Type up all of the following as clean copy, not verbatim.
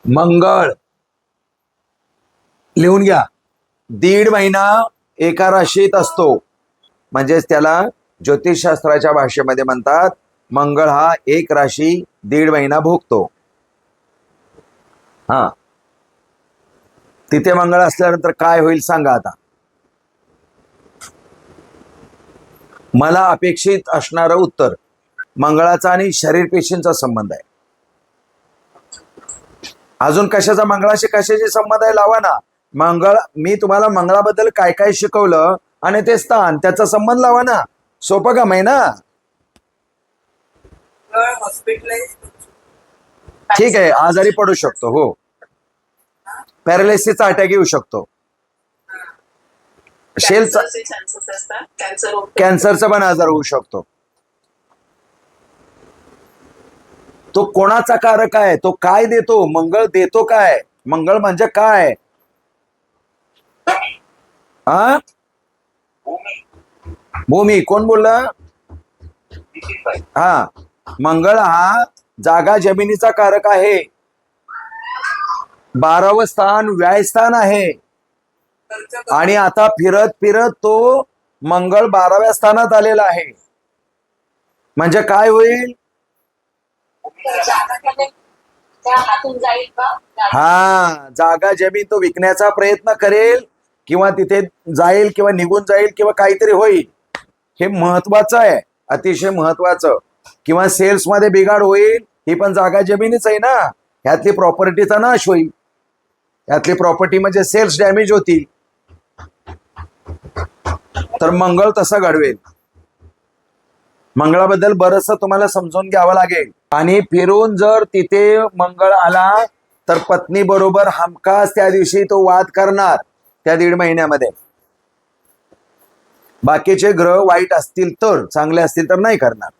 मंगळ लिहून घ्या. 1.5 महिना एका राशीत असतो, म्हणजेच त्याला ज्योतिषशास्त्राच्या भाषेमध्ये म्हणतात मंगळ हा एक राशी 1.5 महिना भोगतो. हा, तिथे मंगळ असल्यानंतर काय होईल सांगा आता. मला अपेक्षित असणारं उत्तर मंगळाचा आणि शरीर पेशींचा संबंध आहे. अजून कशाचा मंगळाशी कशाशी संबंध आहे लावा ना. मंगळ, मी तुम्हाला मंगळाबद्दल काय काय शिकवलं आणि ते स्थान त्याचा संबंध लावा ना. सोपं काम आहे ना. ठीक आहे, आजारी पडू शकतो. हो, पॅरालिसिसचा अटॅक येऊ शकतो. शेलचा कॅन्सरचा पण आजार होऊ शकतो. तो कोणाचा कारक आहे, तो काय देतो, मंगळ देतो काय, मंगळ म्हणजे काय. हा, भूमी. कोण बोलला. हा, मंगळ हा जागा जमिनीचा कारक आहे. 12वं स्थान व्यायस्थान आहे. आणि आता फिरत फिरत तो मंगळ 12व्या स्थानात आलेला आहे. म्हणजे काय होईल. हा, जागा जमीन तो विकण्याचा प्रयत्न करेल किंवा तिथे जाईल किंवा निघून जाईल किंवा काहीतरी होईल. हे महत्वाचं आहे, अतिशय महत्वाचं. किंवा सेल्स मध्ये बिघाड होईल, ही पण जागा जमिनीच आहे ना. ह्यातली प्रॉपर्टीचा नाश होईल. ह्यातली प्रॉपर्टी म्हणजे सेल्स डॅमेज होतील. तर मंगळ तसं घडवेल. मंगळाबद्दल बरंचसं तुम्हाला समजून घ्यावं लागेल. आणि फिरून जर तिथे मंगळ आला तर पत्नी बरोबर हमखास त्या दिवशी तो वाद करणार त्या 1.5 महिन्यामध्ये. बाकीचे ग्रह वाईट असतील तर, चांगले असतील तर नाही करणार.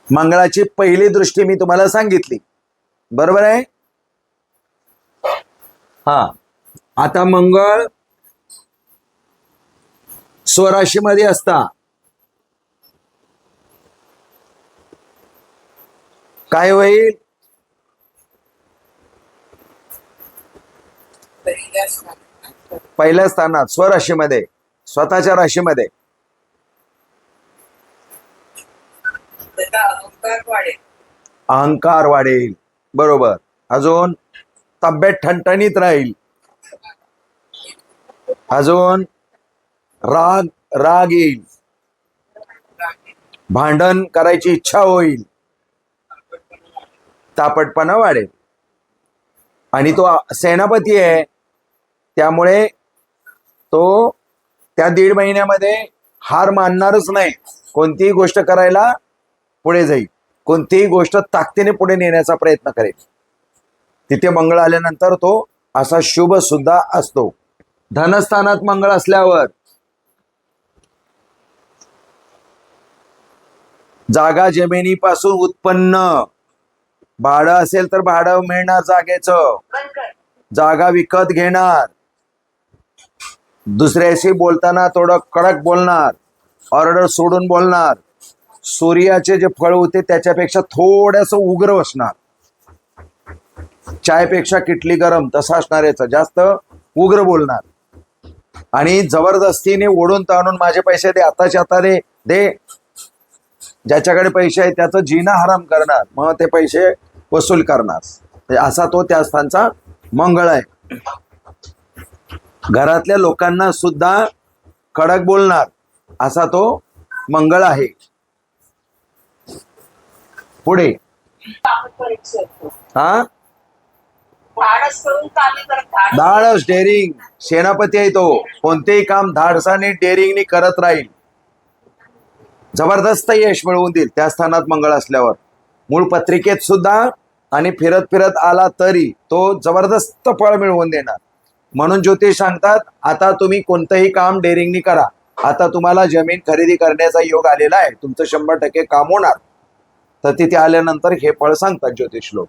मंगळाची पहिली दृष्टी मी तुम्हाला सांगितली, बरोबर आहे. हा, आता मंगळ स्वराशीमध्ये असता काय होईल. पहिल्या स्थानात स्वराशीमध्ये, स्वतःच्या राशीमध्ये. अहंकार वाढेल. बरोबर. अजून तब्येत ठणठणीत राहील. अजून राग येईल. भांडण करायची इच्छा होईल. तापटपणा वाढेल. आणि तो सेनापती आहे, त्यामुळे तो त्या 1.5 महिन्यामध्ये हार मानणारच नाही. कोणतीही गोष्ट करायला पुढे जाईल. कोणतीही गोष्ट ताकदीने पुढे नेण्याचा प्रयत्न करेल. तिथे मंगळ आल्यानंतर तो असा शुभ सुद्धा असतो. धनस्थानात मंगळ असल्यावर जागा जमिनीपासून उत्पन्न. भाडं असेल तर भाडं मिळणार जागेचं. जागा विकत घेणार. दुसऱ्याशी बोलताना थोडं कडक बोलणार. ऑर्डर सोडून बोलणार. सूर्याचे जे फळ होते त्याच्यापेक्षा थोडस उग्र असणार. चायपेक्षा किटली गरम तसा असणार. याचं जास्त उग्र बोलणार. आणि जबरदस्तीने ओढून ताणून माझे पैसे दे, आताच्या आता दे. ज्याच्याकडे पैसे आहेत त्याचं जीना हराम करणार, मग ते पैसे वसूल करणार. असा तो त्या स्थानचा मंगळ आहे. घरातल्या लोकांना सुद्धा कडक बोलणार असा तो मंगळ आहे. पुढे हा, धाडस, डेअरिंग. सेनापती आहे तो. कोणतेही काम धाडसाने डेअरिंगने करत राहील. जबरदस्त यश मिळवून देईल त्या स्थानात मंगळ असल्यावर. मूळ पत्रिकेत सुद्धा आणि फिरत फिरत आला तरी तो जबरदस्त फळ मिळवून देणार. म्हणून ज्योतिष सांगतात, आता तुम्ही कोणतंही काम डेअरिंगनी करा. आता तुम्हाला जमीन खरेदी करण्याचा योग आलेला आहे, तुमचं 100% काम होणार. तर तिथे आल्यानंतर हे फळ सांगतात ज्योतिष लोक.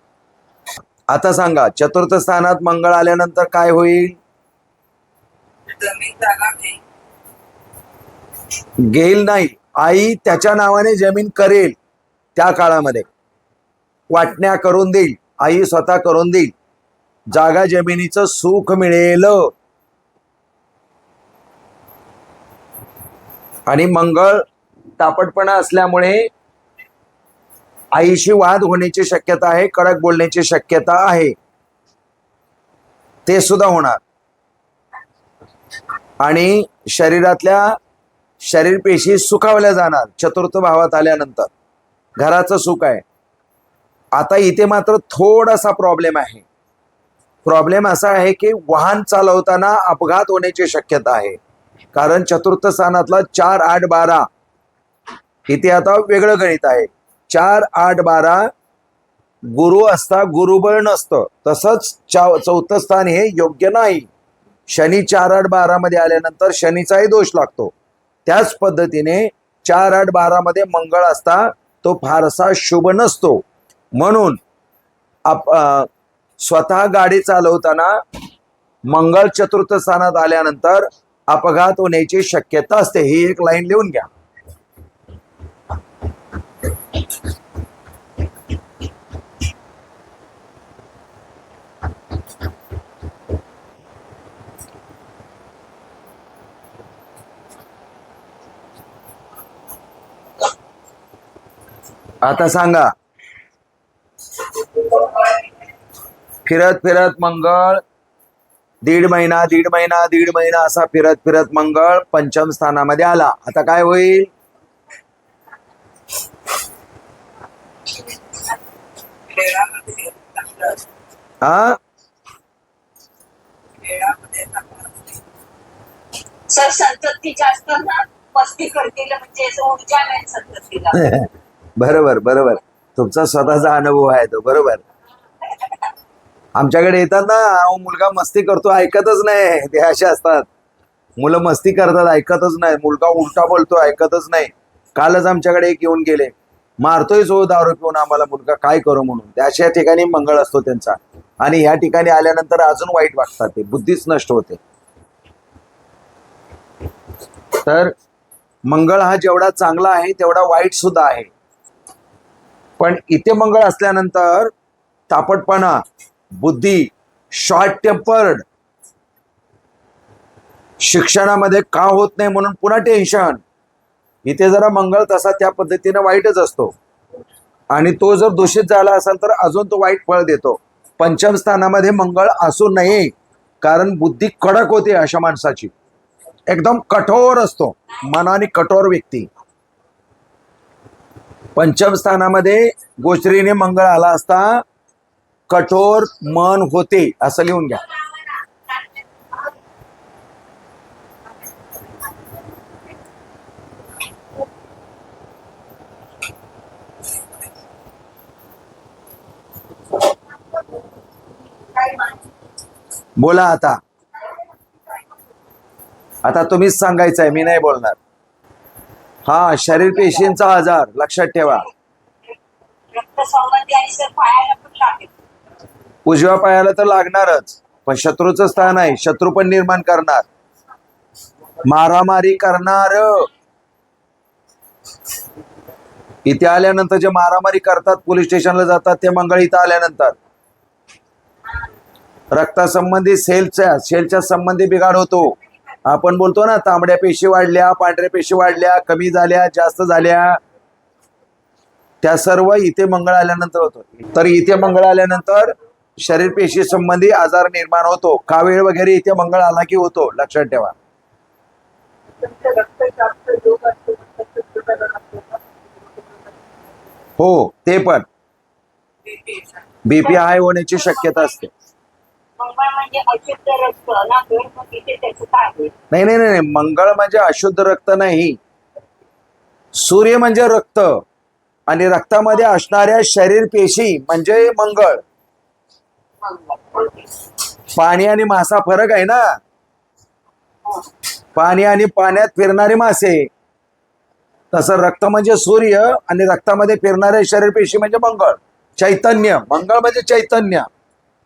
आता सांगा, चतुर्थ स्थानात मंगळ आल्यानंतर काय होईल. घेईल नाही, आई त्याच्या नावाने जमीन करेल त्या काळामध्ये. वाटण्या करून देईल, आई स्वतः करून देईल, जागा जमिनीचं सुख मिळेल. आणि मंगळ तापटपणा असल्यामुळे आईशी वाद होण्याची शक्यता आहे, कडक बोलण्याची शक्यता आहे, ते सुद्धा होणार. आणि शरीरातल्या शरीर पेशी सुखावल्या जाणार चतुर्थ भावात आल्यानंतर. घराचं सुख आहे. आता इथे मात्र थोडासा प्रॉब्लेम आहे. प्रॉब्लेम असा आहे की वाहन चालवताना अपघात होण्याची शक्यता आहे. कारण चतुर्थ स्थानातला 4, 8, 12 इथे आता वेगळं गणित आहे. 4, 8, 12 गुरु असता गुरुबळ नसतं. तसंच चौथं स्थान हे योग्य नाही. शनी 4, 8, 12 मध्ये आल्यानंतर शनीचाही दोष लागतो. त्याच पद्धतीने 4, 8, 12 मध्ये मंगळ असता तो फारसा शुभ नसतो. म्हणून स्वतः गाडी चालवताना मंगळ चतुर्थ स्थानात आल्यानंतर अपघात होण्याची शक्यता असते. ही एक लाईन लिहून घ्या. आता सांगा, फिरत फिरत मंगळ दीड महिना असा फिरत फिरत मंगळ पंचम स्थानामध्ये आला. आता काय होईल? सर संतती जास्त ना मस्ती करतील म्हणजे ऊर्जा नाही संततीला. बरोबर बरोबर, तुमचा स्वतःचा अनुभव आहे तो. बरोबर. आमच्याकडे येतात ना, मुलगा मस्ती करतो ऐकतच नाही, ते असे असतात. मुलं मस्ती करतात ऐकतच नाही, मुलगा उलटा बोलतो ऐकतच नाही. कालच आमच्याकडे एक येऊन गेले, मारतोय जो दारू पिऊन आम्हाला, मुलगा काय करू म्हणून. त्या अशा ठिकाणी मंगळ असतो त्यांचा. आणि ह्या ठिकाणी आल्यानंतर अजून वाईट वागतात, ते बुद्धीच नष्ट होते. तर मंगळ हा जेवढा चांगला आहे तेवढा वाईट सुद्धा आहे. पण इथे मंगळ असल्यानंतर तापटपणा, बुद्धी, शॉर्ट टेम्पर्ड, शिक्षणामध्ये का होत नाही म्हणून पुन्हा टेन्शन. इथे जरा मंगळ तसा त्या पद्धतीने वाईटच असतो. आणि तो जर दूषित झाला असेल तर अजून तो वाईट फळ देतो. पंचम स्थानामध्ये मंगळ असू नये, कारण बुद्धी कडक होते अशा माणसाची. एकदम कठोर असतो, मनाने कठोर व्यक्ती. पंचम स्थानामध्ये गोचरीने मंगळ आला असता कठोर मन होते, असं लिहून घ्या. बोला आता. आता तुम्हीच सांगायचं आहे, मी नाही बोलणार. हा, शरीर पेशींचा आजार लक्षात ठेवा. उजव्या पायाला तर लागणारच, पण शत्रूचं स्थान आहे, शत्रू पण निर्माण करणार, मारामारी करणार. इथे आल्यानंतर जे मारामारी करतात, पोलीस स्टेशनला जातात, ते मंगळ इथं आल्यानंतर रक्तासंबंधी सेलच्या संबंधी बिघाड होतो. आपण बोलतो ना, तांबड्या पेशी वाढल्या, पांढऱ्या पेशी वाढल्या, कमी झाल्या, जास्त झाल्या, त्या सर्व इथे मंगळ आल्यानंतर होतो. तर इथे मंगळ आल्यानंतर शरीर पेशी संबंधी आजार निर्माण होतो. कावीळ वगैरे इथे मंगळ आला की होतो, लक्षात ठेवा. हो, ते पण बीपी हाय होण्याची शक्यता असते. नाही नाही नाही, मंगळ म्हणजे अशुद्ध रक्त नाही. सूर्य म्हणजे रक्त, आणि रक्तामध्ये असणाऱ्या शरीर पेशी म्हणजे मंगळ. पाणी आणि मासा फरक आहे ना. पाणी आणि पाण्यात फिरणारे मासे, तसं रक्त म्हणजे सूर्य आणि रक्तामध्ये फिरणारे शरीर पेशी म्हणजे मंगळ. चैतन्य, मंगळ म्हणजे चैतन्य,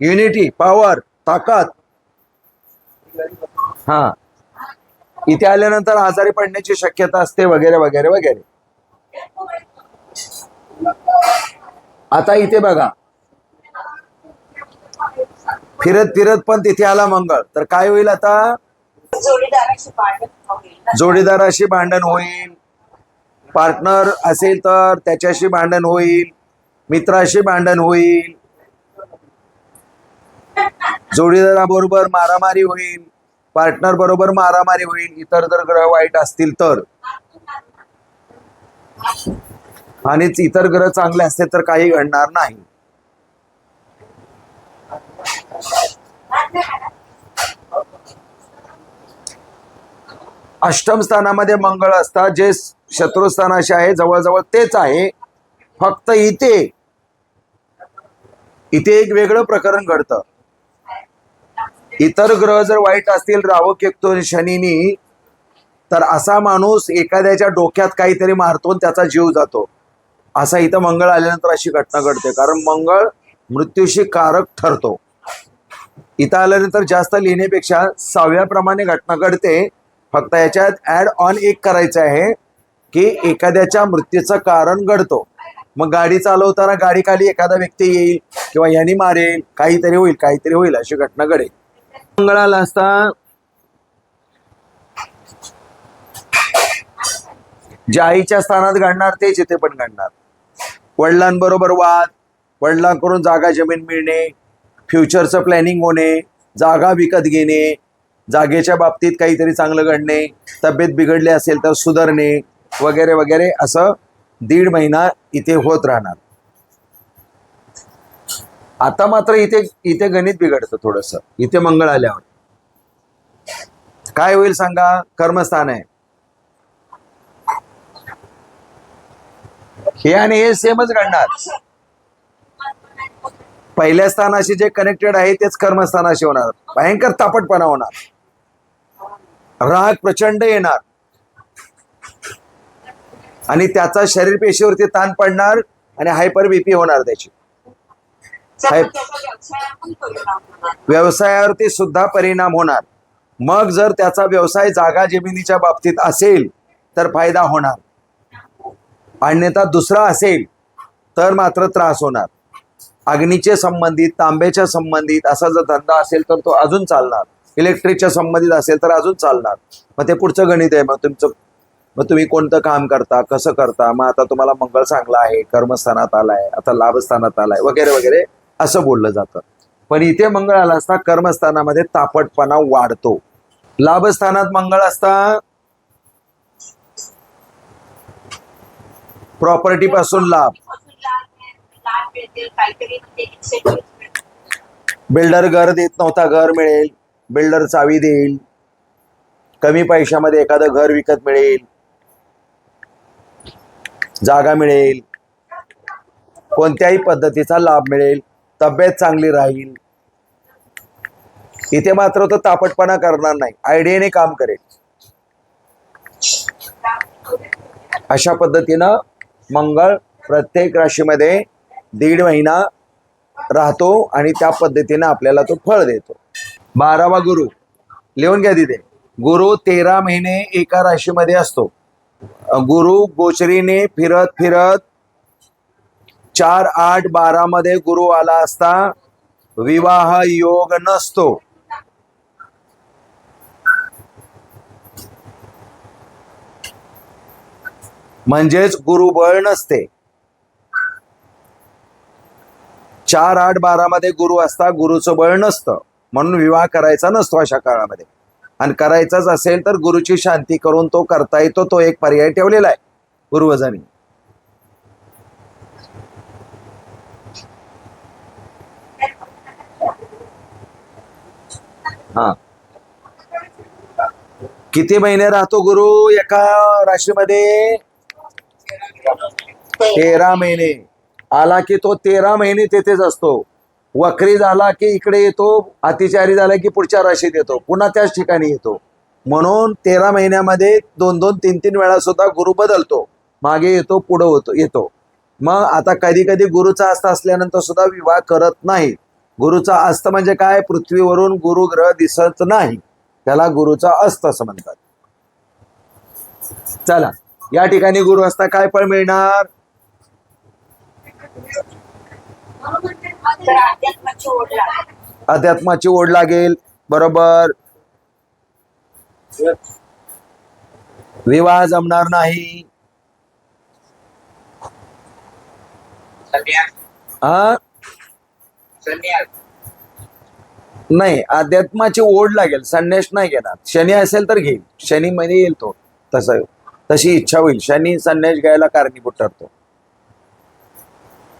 युनिटी, पॉवर, ताकद. हा, इथे आल्यानंतर आजारी पडण्याची शक्यता असते वगैरे वगैरे वगैरे. आता इथे बघा, फिरत फिरत पण तिथे आला मंगळ, तर काय होईल आता? जोडीदाराशी भांडण होईल ना. जोडीदाराशी भांडण होईल, पार्टनर असेल तर त्याच्याशी भांडण होईल, मित्राशी भांडण होईल, जोडीदाराबरोबर मारामारी होईल, पार्टनर बरोबर मारामारी होईल, इतर जर ग्रह वाईट असतील तर. आणि इतर ग्रह चांगले असते तर काही घडणार नाही. अष्टम स्थानामध्ये मंगळ असतात, जे शत्रुस्थानाशी आहे, जवळजवळ तेच आहे. फक्त इथे एक वेगळं प्रकरण घडतं. इतर ग्रह जर वाईट असतील, राहू केतू आणि शनीनी, तर असा माणूस एखाद्याच्या डोक्यात काहीतरी मारतो आणि त्याचा जीव जातो. असा इथं मंगळ आल्यानंतर अशी घटना घडते, कारण मंगळ मृत्यूशी कारक ठरतो. इथं आल्यानंतर जास्त लिहिण्यापेक्षा 6व्या प्रमाणे घटना घडते. फक्त याच्यात ऍड ऑन एक करायचं आहे की एखाद्याच्या मृत्यूचं कारण घडतो. मग गाडी चालवताना गाडी खाली एखादा व्यक्ती येईल किंवा यांनी मारेल, काहीतरी होईल अशी घटना घडेल. मंगळाला असता ज्या आईच्या स्थानात घडणार तेच इथे पण घडणार. वडिलांबरोबर वाद, वडिलांकडून जागा जमीन मिळणे, फ्युचरचं प्लॅनिंग होणे, जागा विकत घेणे, जागेच्या बाबतीत काहीतरी चांगलं घडणे, तब्येत बिघडली असेल तर सुधारणे वगैरे वगैरे, असं 1.5 महिना इथे होत राहणार. आता मात्र इथे गणित बिघडतं थोडस. इथे मंगळ आल्यावर काय होईल सांगा? कर्मस्थान आहे हे आणि हे सेमच घडणार. पहिल्या स्थानाशी जे कनेक्टेड आहे तेच कर्मस्थानाशी होणार. भयंकर तापटपणा होणार, राग प्रचंड येणार आणि त्याचा शरीर पेशीवरती ताण पडणार आणि हायपर बीपी होणार. त्याची व्यवसायावरती सुद्धा परिणाम होणार. मग जर त्याचा व्यवसाय जागा जमिनीच्या बाबतीत असेल तर फायदा होणार, अन्यथा दुसरा असेल तर मात्र त्रास होणार. अग्नीचे संबंधित, तांब्याच्या संबंधित असा जर धंदा असेल तर तो अजून चालणार. इलेक्ट्रिकच्या संबंधित असेल तर अजून चालणार. मग ते पुढचं गणित आहे. मग तुम्ही कोणतं काम करता, कसं करता, मग आता तुम्हाला मंगळ चांगला आहे, कर्मस्थानात आलाय, आता लाभस्थानात आलाय वगैरे वगैरे असं बोललं जातं. पण इथे मंगळ आला असता कर्मस्थानामध्ये तापटपणा वाढतो. लाभस्थानात मंगळ असता प्रॉपर्टी पासून लाभ, बिल्डर घर देत नव्हता, घर मिळेल, बिल्डर चावी देईल, कमी पैशामध्ये एखादं घर विकत मिळेल, जागा मिळेल, कोणत्याही पद्धतीचा लाभ मिळेल, तब्येत चांगली राहील. इथे मात्र तो तापटपणा करणार नाही, आयडियाने काम करेल. अशा पद्धतीनं मंगळ प्रत्येक राशीमध्ये 1.5 महिना राहतो आणि त्या पद्धतीने आपल्याला तो फळ देतो. 12वा गुरु लिहून घ्या तिथे. गुरु 13 महिने एका राशीमध्ये असतो. गुरु गोचरीने फिरत फिरत 4, 8, 12 मध्ये गुरु आला असता विवाह योग नसतो. म्हणजेच गुरुबळ नसते. 4, 8, 12 मध्ये गुरु असता, गुरुचं बळ नसतं, म्हणून विवाह करायचा नसतो अशा काळामध्ये. आणि करायचाच असेल तर गुरुची शांती करून तो करता येतो. तो एक पर्याय ठेवलेला आहे पूर्वजांनी. हा, किती महिने राहतो गुरु एका राशीमध्ये? 13 महिने. आला की तो 13 महिने तेथेच असतो. वक्री झाला की इकडे येतो, अतिचारी झाला की पुढच्या राशीत येतो, पुन्हा त्याच ठिकाणी येतो. म्हणून 13 महिन्यामध्ये 2-2, 3-3 वेळा सुद्धा गुरु बदलतो. मागे येतो, पुढे येतो. मग आता कधी कधी गुरुचा अस्त असल्यानंतर सुद्धा विवाह करत नाही. गुरुचा अस्त म्हणजे काय? पृथ्वीवरून गुरु ग्रह दिसत नाही, त्याला गुरुचा अस्त असं म्हणतात. चला, या ठिकाणी गुरु असता काय फळ मिळणार? तर अध्यात्माची ओढ लागते. अध्यात्माची ओढ लागेल. बरोबर. विवाह जमणार नाही. हा नाही, अध्यात्माची ओढ लागेल. संन्यास नाही घेणार. शनी असेल तर घेईल. शनी मध्ये येईल तो. तशी इच्छा होईल. शनी संन्यास घ्यायला कारणीभूत ठरतो.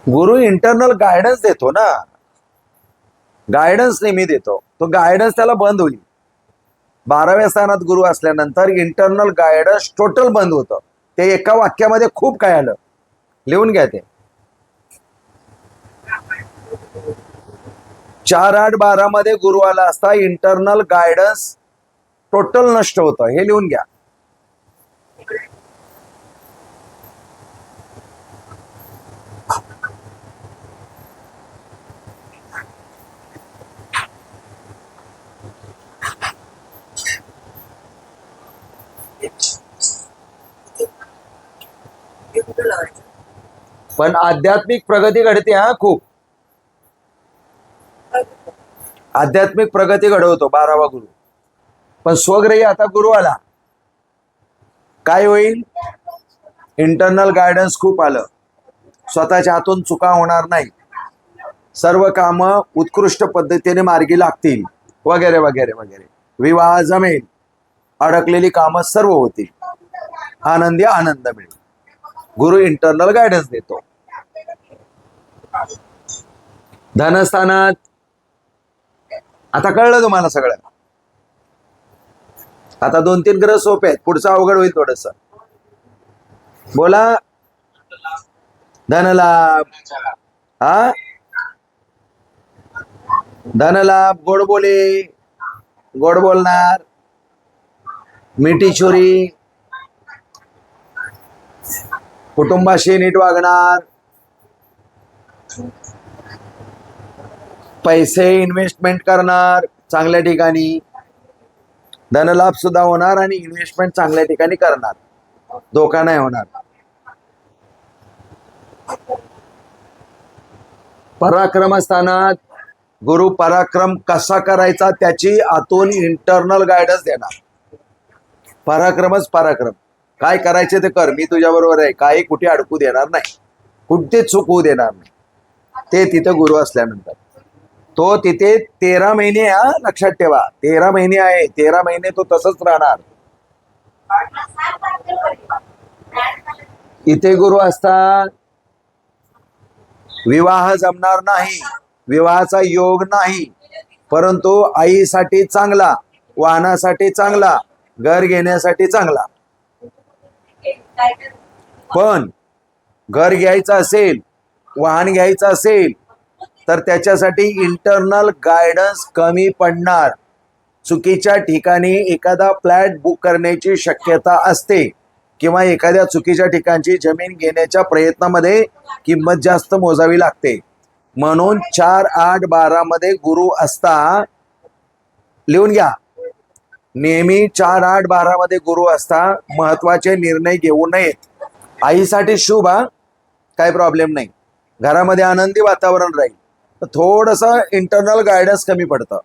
गुरु इंटरनल गायडन्स देतो ना. गायडन्स नेहमी देतो. तो गायडन्स त्याला बंद होईल. 12व्या स्थानात गुरु असल्यानंतर इंटरनल गायडन्स टोटल बंद होतं. ते एका वाक्यामध्ये खूप काय आलं. लिहून घ्या ते. 4, 8, 12 मध्ये गुरु आला असता इंटरनल गायडन्स टोटल नष्ट होतं. हे लिहून घ्या. पण आध्यात्मिक प्रगती घडते हा खूप. आध्यात्मिक प्रगती घडवतो 12वा गुरु. पण स्वग्रही आता गुरु आला, काय होईल? इंटरनल गायडन्स खूप आलं. स्वतःच्या हातून चुका होणार नाही. सर्व कामं उत्कृष्ट पद्धतीने मार्गी लागतील, वगैरे वगैरे वगैरे. विवाह जमेल. अडकलेली कामं सर्व होतील. आनंदी आनंद मिळेल. गुरु इंटरनल गायडन्स देतो. धनस्थानात आता कळलं तुम्हाला सगळं. आता 2-3 ग्रह सोपे आहेत. पुढचं अवघड होईल थोडस. बोला. धनलाभ. हा धनलाभ. गोड बोले. गोड बोलणार. मिठी छोरी. कुटुंबाशी नीट वागणार. पैसे इन्व्हेस्टमेंट करणार चांगल्या ठिकाणी. धनलाभ सुद्धा होणार आणि इन्व्हेस्टमेंट चांगल्या ठिकाणी करणार. धोका नाही होणार. पराक्रम स्थानात गुरु पराक्रम कसा करायचा त्याची आतून इंटरनल गायडन्स देणार. पराक्रमच पराक्रम. काय करायचे ते कर. मी तुझ्या बरोबर आहे. काही कुठे अडकू देणार नाही. कुठे चूक होऊ देणार नाही. ते तिथं गुरु असल्यानंतर तो तिथे 13 महिने. हा लक्षात ठेवा. 13 महिने आहे. 13 महिने तो तसंच राहणार. इथे गुरु असतात. विवाह जमणार नाही. विवाहाचा योग नाही. परंतु आईसाठी चांगला, वाहनासाठी चांगला, घर घेण्यासाठी चांगला. पण घर घ्यायचं असेल, वाहन घ्यायचं असेल तर त्याच्यासाठी इंटरनल गायडन्स कमी पडणार. चुकीच्या ठिकाणी एखादा फ्लॅट बुक करण्याची शक्यता असते किंवा एखाद्या चुकीच्या ठिकाणची जमीन घेण्याच्या प्रयत्नामध्ये किंमत जास्त मोजावी लागते. म्हणून 4, 8, 12 मध्ये गुरु असता. लिहून घ्या. नेहमी 4, 8, 12 मध्ये गुरु असता महत्वाचे निर्णय घेऊ नयेत. आईसाठी शुभ. हा काही प्रॉब्लेम नाही. घरामध्ये आनंदी वातावरण राहील. तर थोडस इंटरनल गायडन्स कमी पडतं.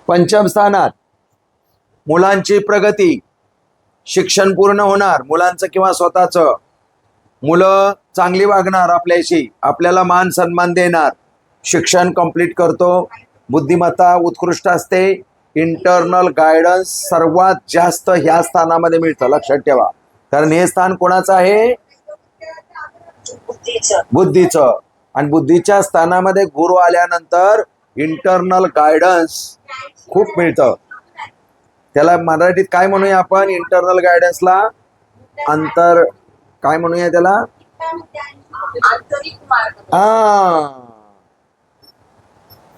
पंचम स्थानात मुलांची प्रगती. शिक्षण पूर्ण होणार मुलांचं किंवा स्वतःचं. मुलं चांगली वागणार आपल्याशी. आपल्याला मान सन्मान देणार. शिक्षण कंप्लीट करतो. बुद्धिमत्ता उत्कृष्ट असते. इंटरनल गायडन्स सर्वात जास्त ह्या स्थानामध्ये मिळतं. लक्षात ठेवा. कारण हे स्थान कोणाचं आहे? बुद्धीचं. आणि बुद्धीच्या स्थानामध्ये गुरु आल्यानंतर इंटरनल गायडन्स खूप मिळतं. त्याला मराठीत काय म्हणूया आपण? इंटरनल गायडन्सला अंतर काय म्हणूया त्याला?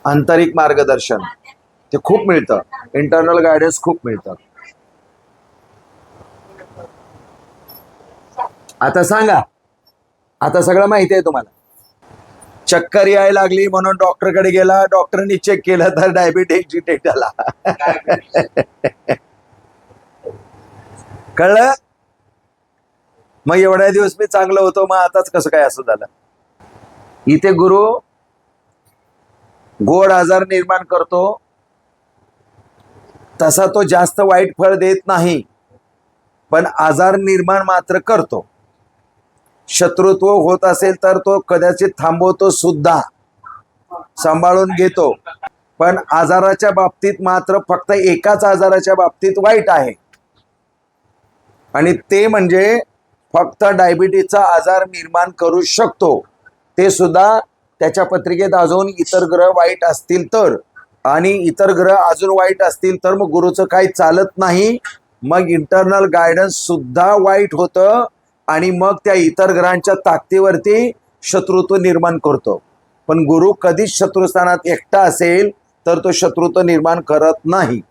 आंतरिक मार्गदर्शन. ते खूप मिळतं. इंटरनल गायडन्स खूप मिळतं. आता सांगा. आता सगळं माहिती आहे तुम्हाला. चक्कर यायला लागली म्हणून डॉक्टरकडे गेला. डॉक्टरनी चेक केलं तर डायबिटीज डिटेक्ट झाला. कळलं? मग एवढ्या दिवस मी चांगलं होतो, मग आताच कसं काय असं झालं? इथे गुरु गोड आजार निर्माण करतो, तसा तो जास्त वाईट फळ देत नाही, पण आजार निर्माण मात्र करतो. शत्रुत्व होत असेल तर तो कदाचित थांबवतो सुद्धा, सांभाळून घेतो. पण आजाराच्या बाबतीत मात्र फक्त एकाच आजाराच्या बाबतीत वाईट आहे, आणि ते म्हणजे फक्त डायबिटीजचा आजार निर्माण करू शकतो. ते सुद्धा त्याच्या पत्रिकेत अजून इतर ग्रह वाईट असतील तर, आणि इतर ग्रह अजून वाईट असतील तर मग गुरुचं काही चालत नाही. मग इंटरनल गायडन्स सुद्धा वाईट होतं, आणि मग त्या इतर ग्रहांच्या ताकदीवरती शत्रुत्व निर्माण करतो. पण गुरु कधीच शत्रुस्थानात एकटा असेल तर तो शत्रुत्व निर्माण करत नाही,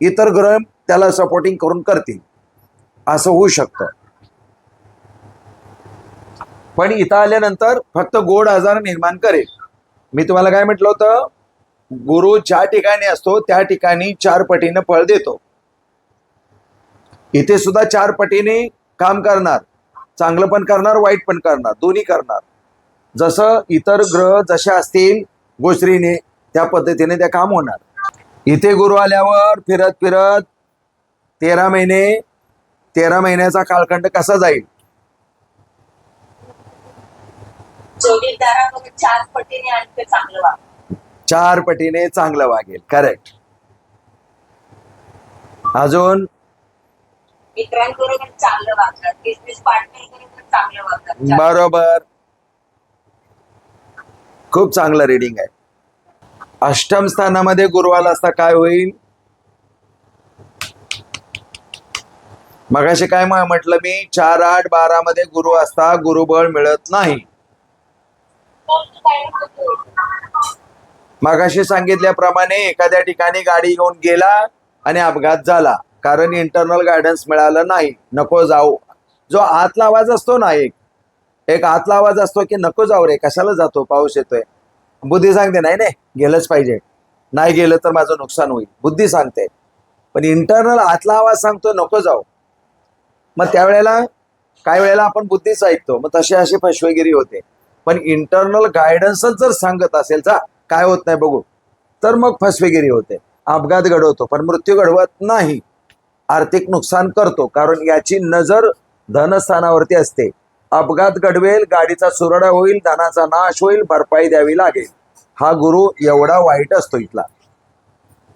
इतर ग्रह त्याला सपोर्टिंग करून करतील, असं होऊ शकतं. पण इथं आल्यानंतर फक्त गोड आजार निर्माण करेल. मी तुम्हाला काय म्हटलं होतं, गुरु ज्या ठिकाणी असतो त्या ठिकाणी 4 पटीने फळ देतो. इथे सुद्धा 4 पटीने काम करणार, चांगलं पण करणार, वाईट पण करणार, दोन्ही करणार. जसं इतर ग्रह जसे असतील गोचरीने, त्या पद्धतीने ते काम होणार. इथे गुरु आल्यावर फिरत फिरत 13 महिने, 13 महिन्याचा कालखंड कसा जाईल? जोडीदारामध्ये 4 पटीने आणखी चांगलं वागेल. 4 पटीने चांगलं वागेल. करेक्ट. अजून मित्रांबरोबर चांगलं वागतात, बिझनेस पार्टनर बरोबर चांगलं वागतात. बरोबर, खूप चांगलं रीडिंग आहे. अष्टम स्थानामध्ये गुरु आला असता काय होईल? मगाशी काय म्हटलं मी, 4, 8, 12 मध्ये गुरु असता गुरुबळ मिळत नाही. मगाशी सांगितल्याप्रमाणे एखाद्या ठिकाणी गाडी घेऊन गेला आणि अपघात झाला, कारण इंटरनल गायडन्स मिळालं नाही. नको जाऊ, जो आतला आवाज असतो ना, एक आतला आवाज असतो की नको जाऊ रे, कशाला जातो, पाऊस येतोय. बुद्धी सांगते नाही नाही गेलंच पाहिजे, नाही गेलं तर माझं नुकसान होईल, बुद्धी सांगते. पण इंटरनल आतला आवाज सांगतो नको जाऊ. मग त्यावेळेला काही वेळेला आपण बुद्धीच ऐकतो, मग तशी अशी फसवेगिरी होते. पण इंटरनल गायडन्सच जर सांगत असेल काय होत नाही बघू, तर मग फसवेगिरी होते, अपघात घडवतो पण मृत्यू घडवत नाही. आर्थिक नुकसान करतो, कारण याची नजर धनस्थानावरती असते. अपघात घडवेल, गाडीचा चुराडा होईल, धनाचा नाश होईल, भरपाई द्यावी लागेल. हा गुरु एवढा वाईट असतो इथला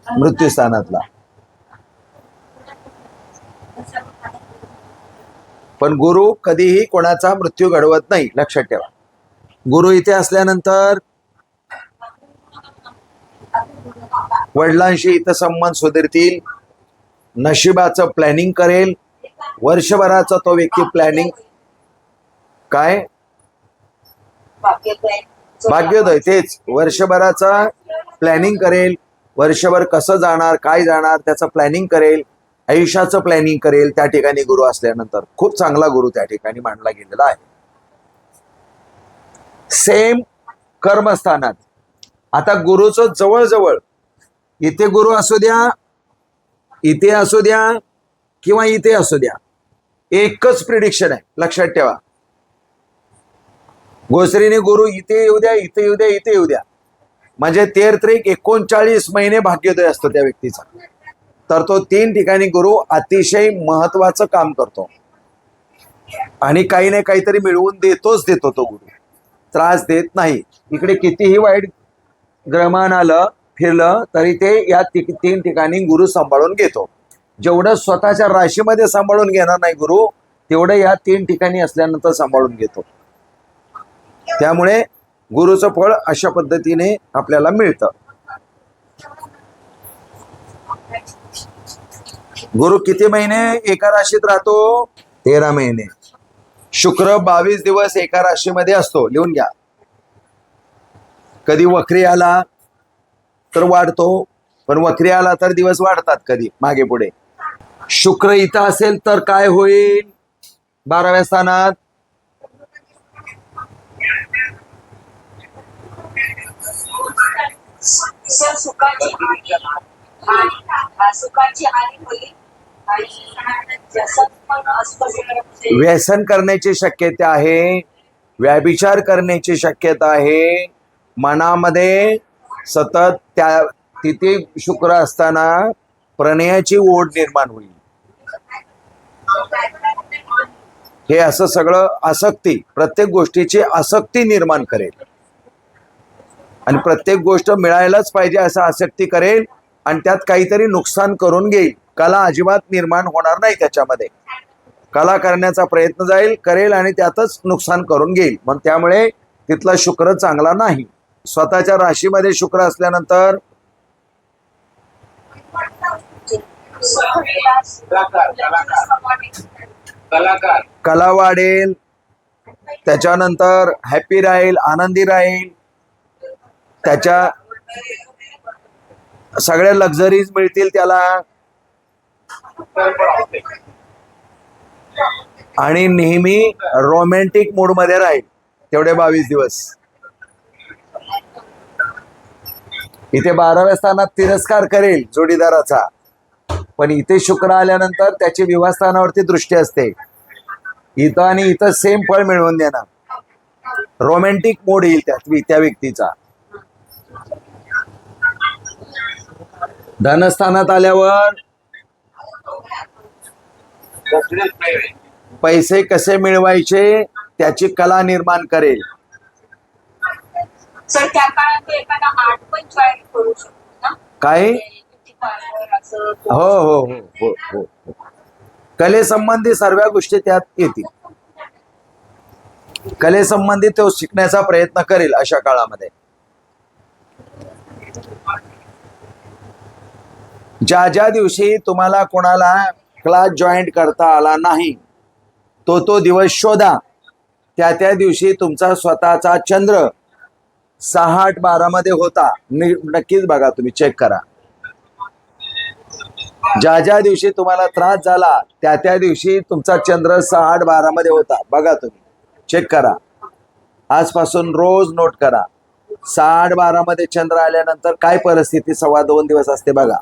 मृत्यूस्थानातला. पण गुरु कधीही कोणाचा मृत्यू घडवत नाही, लक्षात ठेवा. गुरु इथे असल्यानंतर वडिलांशी इथं संबंध सुधारतील, नशिबाचं प्लॅनिंग करेल. वर्षभराचा तो व्यक्ती प्लॅनिंग काय भाग्योदय, तेच वर्षभराचा प्लॅनिंग करेल. वर्षभर कसं जाणार, काय जाणार, त्याचं प्लॅनिंग करेल, आयुष्याचं प्लॅनिंग करेल. त्या ठिकाणी गुरु असल्यानंतर खूप चांगला गुरु त्या ठिकाणी मानला गेलेला आहे. सेम कर्मस्थानात आता गुरुचं जवळजवळ, इथे गुरु असू द्या, इथे असू द्या किंवा इथे असू द्या, एकच प्रिडिक्शन आहे, लक्षात ठेवा. गोचरीने गुरु इथे येऊ द्या, इथे येऊ द्या, इथे येऊ द्या, म्हणजे 13-39 महिने भाग्योदय असतो त्या व्यक्तीचा. तर तो 3 ठिकाणी गुरु अतिशय महत्वाचं काम करतो, आणि काही ना काहीतरी मिळवून देतो तो गुरु, त्रास देत नाही. इकडे कितीही वाईट ग्रहमान आलं फिरलं तरी ते या 3 ठिकाणी गुरु सांभाळून घेतो. जेवढं स्वतःच्या राशीमध्ये सांभाळून घेणार नाही गुरु, तेवढं या 3 ठिकाणी असल्यानंतर सांभाळून घेतो. त्यामुळे गुरुचं फळ अशा पद्धतीने आपल्याला मिळतं. गुरु किती महिने एका राशीत राहतो? 13 महिने. शुक्र 22 दिवस एका राशीमध्ये असतो, लिहून घ्या. कधी वक्री आला तर वाढतो, पण वक्री आला तर दिवस वाढतात कधी मागे पुढे. शुक्र इथं असेल तर काय होईल? 12व्या स्थानात सुखाची हानी होईल, आणि जसं पण अस्वस्थ व्यसन करण्याची शक्यता आहे, व्याभिचार करण्याची शक्यता आहे, मनामध्ये सतत त्या तिथे शुक्र असताना प्रणयाची ओढ निर्माण होईल. हे असं सगळं आसक्ती, प्रत्येक गोष्टीची आसक्ती निर्माण करेल आणि प्रत्येक गोष्ट मिळायलाच पाहिजे असं आसक्ती करेल आणि त्यात काहीतरी नुकसान करून घेईल. कला अजिबात निर्माण होणार नाही त्याच्यामध्ये. कला करण्याचा प्रयत्न करेल आणि त्यातच नुकसान करून घेईल. मग त्यामुळे तिथला शुक्र चांगला नाही. स्वतःच्या राशीमध्ये शुक्र असल्यानंतर कला वाढेल, त्याच्यानंतर हॅपी राहील, आनंदी राहील, त्याच्या सगळ्या लक्झरीज मिळतील त्याला आणि नेहमी रोमॅन्टिक मूड मध्ये राहील तेवढे 22 दिवस. इथे 12व्या स्थानात तिरस्कार करेल जोडीदाराचा, पण इथे शुक्र आल्यानंतर त्याची विवाहस्थानावरती दृष्टी असते. इथं आणि इथं सेम फळ मिळवून देणार. रोमॅन्टिक मूड येईल त्या व्यक्तीचा. धनस्थानात आल्यावर पैसे कसे मिळवायचे त्याची कला निर्माण करेल. सर त्या काळात एखादा आर्ट पण जॉईन करू शकतो ना? काय? हो हो हो हो हो हो. कलेसंबंधी सर्व गोष्टी त्यात येतील. कलेसंबंधी तो शिकण्याचा प्रयत्न करेल अशा काळामध्ये. ज्या ज्या दिवशी तुम्हाला कोणाला क्लास जॉईंट करता आला नाही तो दिवस शोधा. त्या दिवशी तुमचा स्वतःचा चंद्र 6-8-12 मध्ये होता. नक्कीच बघा, तुम्ही चेक करा. ज्या दिवशी तुम्हाला त्रास झाला त्या दिवशी तुमचा चंद्र 6-8-12 मध्ये होता. बघा, तुम्ही चेक करा. आजपासून रोज नोट करा. 6-8-12 मध्ये चंद्र आल्यानंतर काय परिस्थिती 2.25 दिवस असते बघा.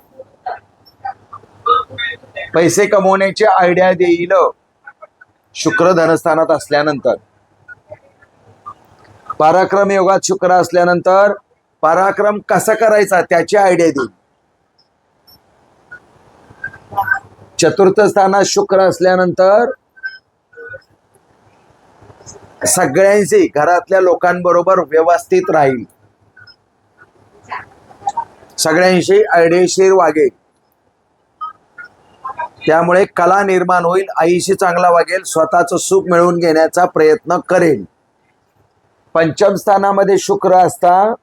पैसे कमवण्याची आयडिया देईल शुक्र धनस्थानात असल्यानंतर. पराक्रम योगात शुक्र असल्यानंतर पराक्रम कसा करायचा त्याची आयडिया देईल. चतुर्थ स्थानात शुक्र असल्यानंतर सगळ्यांशी, घरातल्या लोकांबरोबर व्यवस्थित राहील, सगळ्यांशी आयडेशीर वागेल. त्यामुळे कला निर्माण होईल, आईशी चांगला वागेल, स्वतःचं सुख मिळवून घेण्याचा प्रयत्न करेल. पंचम स्थानामध्ये शुक्र असता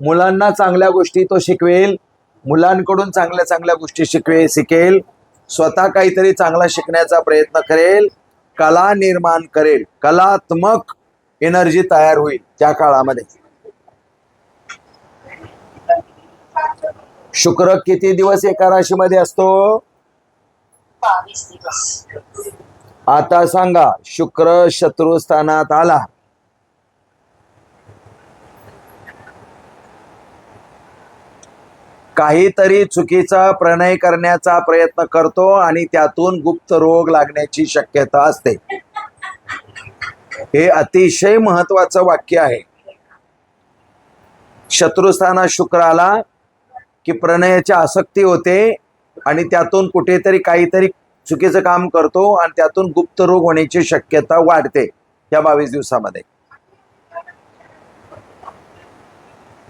मुलांना चांगल्या गोष्टी तो शिकवेल, मुलांकडून चांगल्या गोष्टी शिकेल, स्वतः काहीतरी चांगला शिकण्याचा प्रयत्न करेल, कला निर्माण करेल, कलात्मक एनर्जी तयार होईल त्या काळामध्ये. शुक्र किती दिवस एका राशीमध्ये असतो? 22 दिवस. आता सांगा, शुक्र शत्रू स्थानात आला, काहीतरी चुकीचा प्रणय करण्याचा प्रयत्न करतो आणि त्यातून गुप्त रोग लागण्याची शक्यता असते. हे अतिशय महत्वाचं वाक्य आहे. शत्रुस्थानात शुक्र आला की प्रणयाची आसक्ती होते आणि त्यातून कुठेतरी काहीतरी चुकीचं काम करतो आणि त्यातून गुप्त रोग होण्याची शक्यता वाढते या 22 दिवसामध्ये.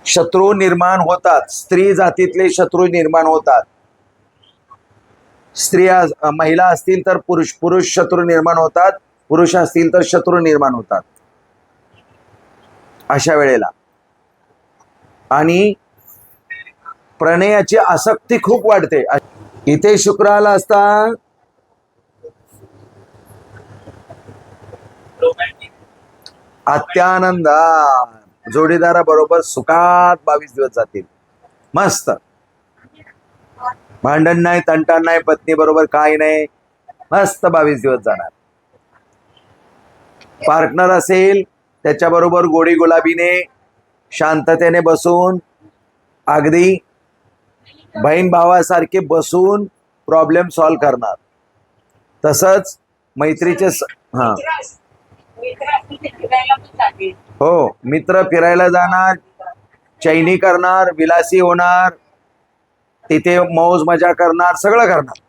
शत्रू निर्माण होतात, स्त्री जातीतले शत्रू निर्माण होतात. स्त्रिया, महिला असतील तर पुरुष शत्रू निर्माण होतात, पुरुष असतील तर शत्रू निर्माण होतात अशा वेळेला. आणि प्रणयाची आसक्ती खूप वाढते. इथे शुक्राला असता अत्यानंदा जोडीदाराबरोबर सुखात 22 दिवस जातील. मस्त, भांडण नाही, तंटा नाही, पत्नी बरोबर काही नाही, मस्त 22 दिवस जाणार. पार्टनर असेल त्याच्याबरोबर गोडी गुलाबीने शांततेने बसून, अगदी बहीण भावासारखे बसून प्रॉब्लेम सॉल्व्ह करणार. तसंच मैत्रीचे हा मित्र असतील ते फिरायला पण जातील. हो, मित्र फिरायला जाणार, चैनी करणार, विलासी होणार, तिथे मौज मजा करणार, सगळं करणार.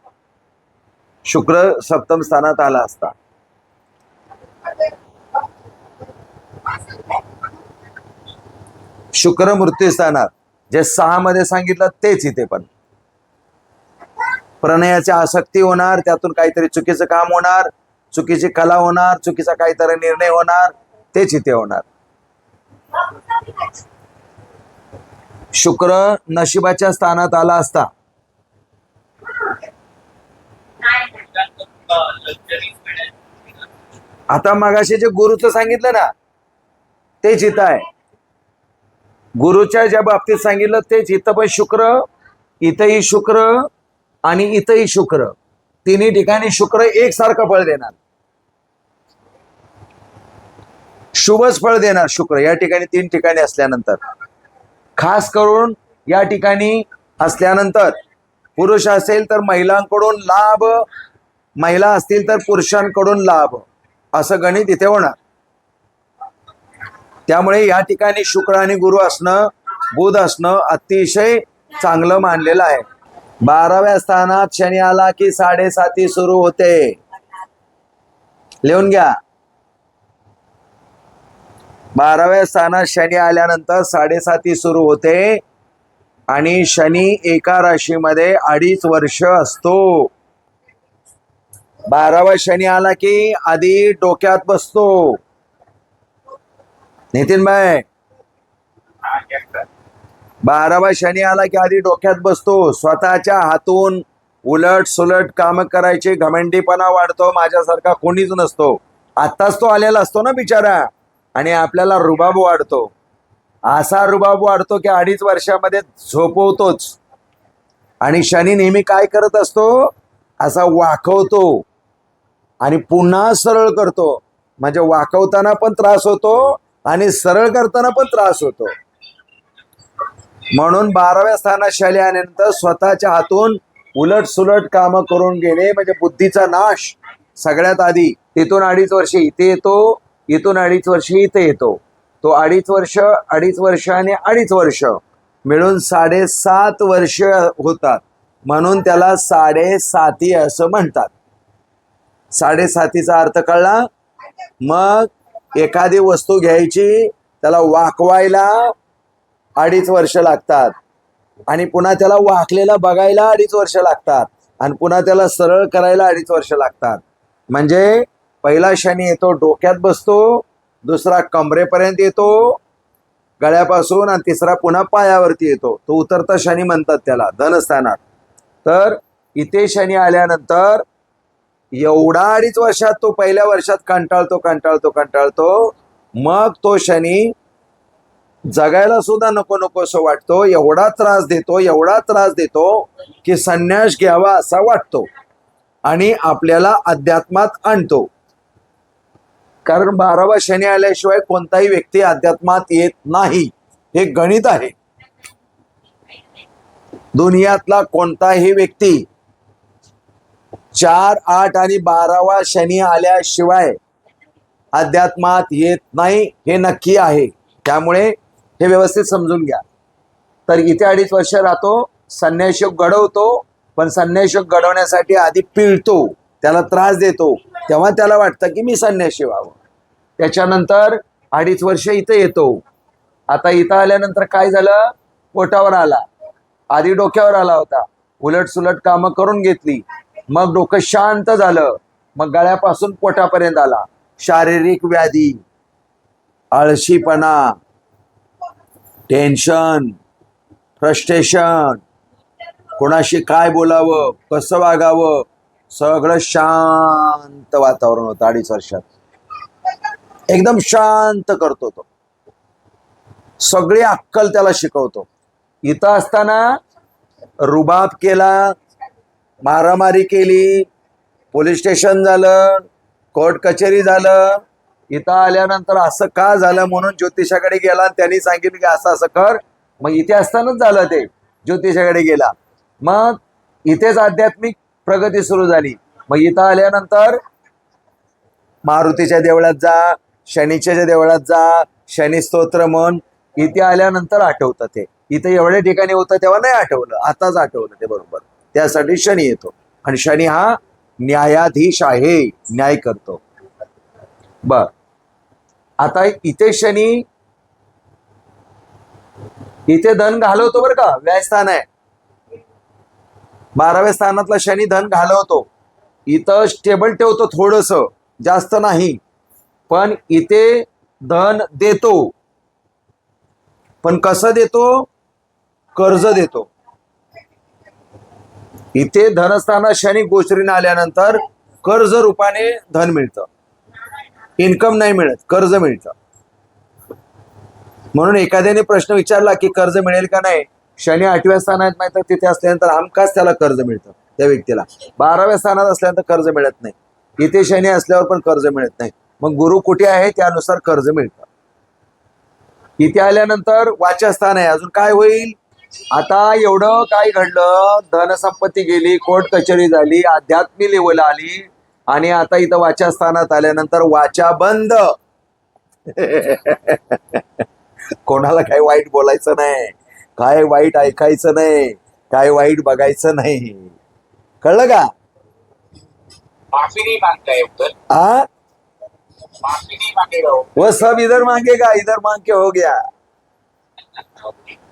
शुक्र सप्तम स्थानात आला असता. शुक्र मृत्यू स्थानात, जे 6 मध्ये सांगितलं तेच इथे पण. प्रणयाची आसक्ती होणार, त्यातून काहीतरी चुकीचं काम होणार, चुकीची कला होणार, चुकीचा काहीतरी निर्णय होणार, तेच इथे होणार. शुक्र नशिबाच्या स्थानात आला असता. आता मगाशी जे गुरुचं सांगितलं ना तेच इथं आहे. गुरुच्या ज्या बाबतीत सांगितलं तेच इथं पण शुक्र, इथंही शुक्र आणि इथंही शुक्र, तिन्ही ठिकाणी शुक्र एकसारखं फळ देणार, शुभच फळ देणार शुक्र या ठिकाणी 3 ठिकाणी असल्यानंतर. खास करून या ठिकाणी असल्यानंतर पुरुष असेल तर महिलांकडून लाभ, महिला असतील तर पुरुषांकडून लाभ, असं गणित इथे होणार. त्यामुळे या ठिकाणी शुक्र आणि गुरु असणं, बुध असणं अतिशय चांगलं मानलेलं आहे. 12व्या स्थानात शनी आला की 7.5 सुरू होते. लिहून घ्या. 12व्या स्थानात शनी आल्यानंतर 7.5 सुरू होते आणि शनी एका राशीमध्ये 2.5 वर्ष असतो. 12वा शनी आला की आधी डोक्यात बसतो. नितीन भाई, 12वा शनी आला की आधी डोक्यात बसतो. स्वतःच्या हातून उलट सुलट काम करायचे घमंडीपणा वाढतो. माझ्यासारखा कोणीच नसतो. आत्ताच तो आलेला असतो ना बिचारा, आणि आपल्याला रुबाब वाढतो. असा रुबाब वाढतो की 2.5 वर्षामध्ये झोपवतोच. आणि शनी नेहमी काय करत असतो, असा वाकवतो आणि पुन्हा सरळ करतो. म्हणजे वाकवताना पण त्रास होतो आणि सरळ करताना पण त्रास होतो. म्हणून 12व्या स्थानात शनी आल्यानंतर स्वतःच्या हातून उलट सुलट काम करून घेणे म्हणजे बुद्धीचा नाश सगळ्यात आधी. तिथून 2.5 वर्ष इथे येतो, इथून 2.5 वर्ष इथे येतो. तो 2.5 वर्ष, 2.5 वर्ष आणि 2.5 वर्ष मिळून 7.5 वर्ष होतात. म्हणून त्याला 7.5 असं म्हणतात. 7.5चा अर्थ कळला. मग एखादी वस्तू घ्यायची, त्याला वाकवायला 2.5 वर्ष लागतात आणि पुन्हा त्याला वाकलेला बघायला 2.5 वर्ष लागतात आणि पुन्हा त्याला सरळ करायला 2.5 वर्ष लागतात. म्हणजे पहिला शनी येतो डोक्यात बसतो, दुसरा कमरेपर्यंत येतो गळ्यापासून, आणि तिसरा पुन्हा पायावरती येतो. तो उतरता शनी म्हणतात त्याला, धनस्थानात. तर इथे शनी आल्यानंतर एवढा 2.5 वर्षात तो पहिल्या वर्षात कंटाळतो. मग तो शनी जगायला सुद्धा नको असं वाटतो. एवढा त्रास देतो की संन्यास घ्यावा असा वाटतो आणि आपल्याला अध्यात्मात आणतो. कारण 12वा शनी आल्याशिवाय कोणताही व्यक्ती अध्यात्मात येत नाही. हे गणित आहे. दुनियातला कोणताही व्यक्ती 4, 8 आणि 12वा शनी आल्याशिवाय अध्यात्मात येत नाही, हे नक्की आहे. त्यामुळे हे व्यवस्थित समजून घ्या. तर इथे 2.5 वर्ष राहतो, संन्यासयोग घडवतो, पण संन्यासयोग घडवण्यासाठी आधी पिळतो, त्याला त्रास देतो, तेव्हा त्याला वाटतं की मी संन्यासी व्हावं. त्याच्यानंतर 2.5 वर्ष इथे येतो. आता इथं आल्यानंतर काय झालं, पोटावर आला. आधी डोक्यावर आला होता, उलट सुलट कामं करून घेतली, मग डोकं शांत झालं, मग गळ्यापासून पोटापर्यंत आला. शारीरिक व्याधी, आळशीपणा, टेन्शन, फ्रस्ट्रेशन, कोणाशी काय बोलावं, कसं वागावं, सगळं शांत वातावरण होतं 2.5 वर्षात. एकदम शांत करतो तो, सगळी अक्कल त्याला शिकवतो. इथं असताना रुबाब केला, मारामारी केली, पोलीस स्टेशन झालं, कोर्ट कचेरी झालं. इथं आल्यानंतर असं का झालं म्हणून ज्योतिषाकडे गेला आणि त्यांनी सांगितलं की असं असं कर. मग इथे असतानाच झालं ते, ज्योतिषाकडे गेला. मग इथेच आध्यात्मिक प्रगती सुरू झाली. मग इथं आल्यानंतर मारुतीच्या देवळात जा, शनीच्या देवळात जा, शनी स्तोत्र म्हण. इथे आल्यानंतर आठवतं ते. इथे एवढ्या ठिकाणी होतं तेव्हा नाही आठवलं, आताच आठवलं ते बरोबर. त्यासाठी शनी येतो. आणि शनी हा न्यायाधीश आहे, न्याय करतो. बर, आता इथे शनी इथे धन घालवतो बरं का, व्ययस्थान आहे. 12व्या स्थानातला शनी धन घालवतो. इथं स्टेबल ठेवतो थोडस, जास्त नाही. पण इथे धन देतो. पण कसं देतो? कर्ज देतो. इथे धनस्थानात शनी गोचरीने आल्यानंतर कर्ज रूपाने धन मिळतं. इन्कम नाही मिळत, कर्ज मिळतं. म्हणून एखाद्याने प्रश्न विचारला की कर्ज मिळेल का नाही, शनी 8व्या स्थानात नाही तर तिथे असल्यानंतर हमखास त्याला कर्ज मिळतं. त्या व्यक्तीला 12व्या स्थानात असल्यानंतर कर्ज मिळत नाही. इथे शनी असल्यावर पण कर्ज मिळत नाही. मग गुरु कुठे आहे त्यानुसार कर्ज मिळतं. इथे आल्यानंतर वाचस्थान आहे. अजून काय होईल? आता एवढं काय घडलं, धनसंपत्ती गेली, कोर्ट कचेरी झाली, आध्यात्मिक लेवल आली, आणि आता इथं वाचस्थानात आल्यानंतर वाचा बंद. कोणाला काही वाईट बोलायचं नाही, काय वाईट ऐकायचं नाही, काय वाईट बघायचं नाही. कळलं का? माफी नहीं मांगता है उधर, आ माफी नहीं मांगेगा वो। वो सब इधर मांगेगा, इधर मांग के हो गया.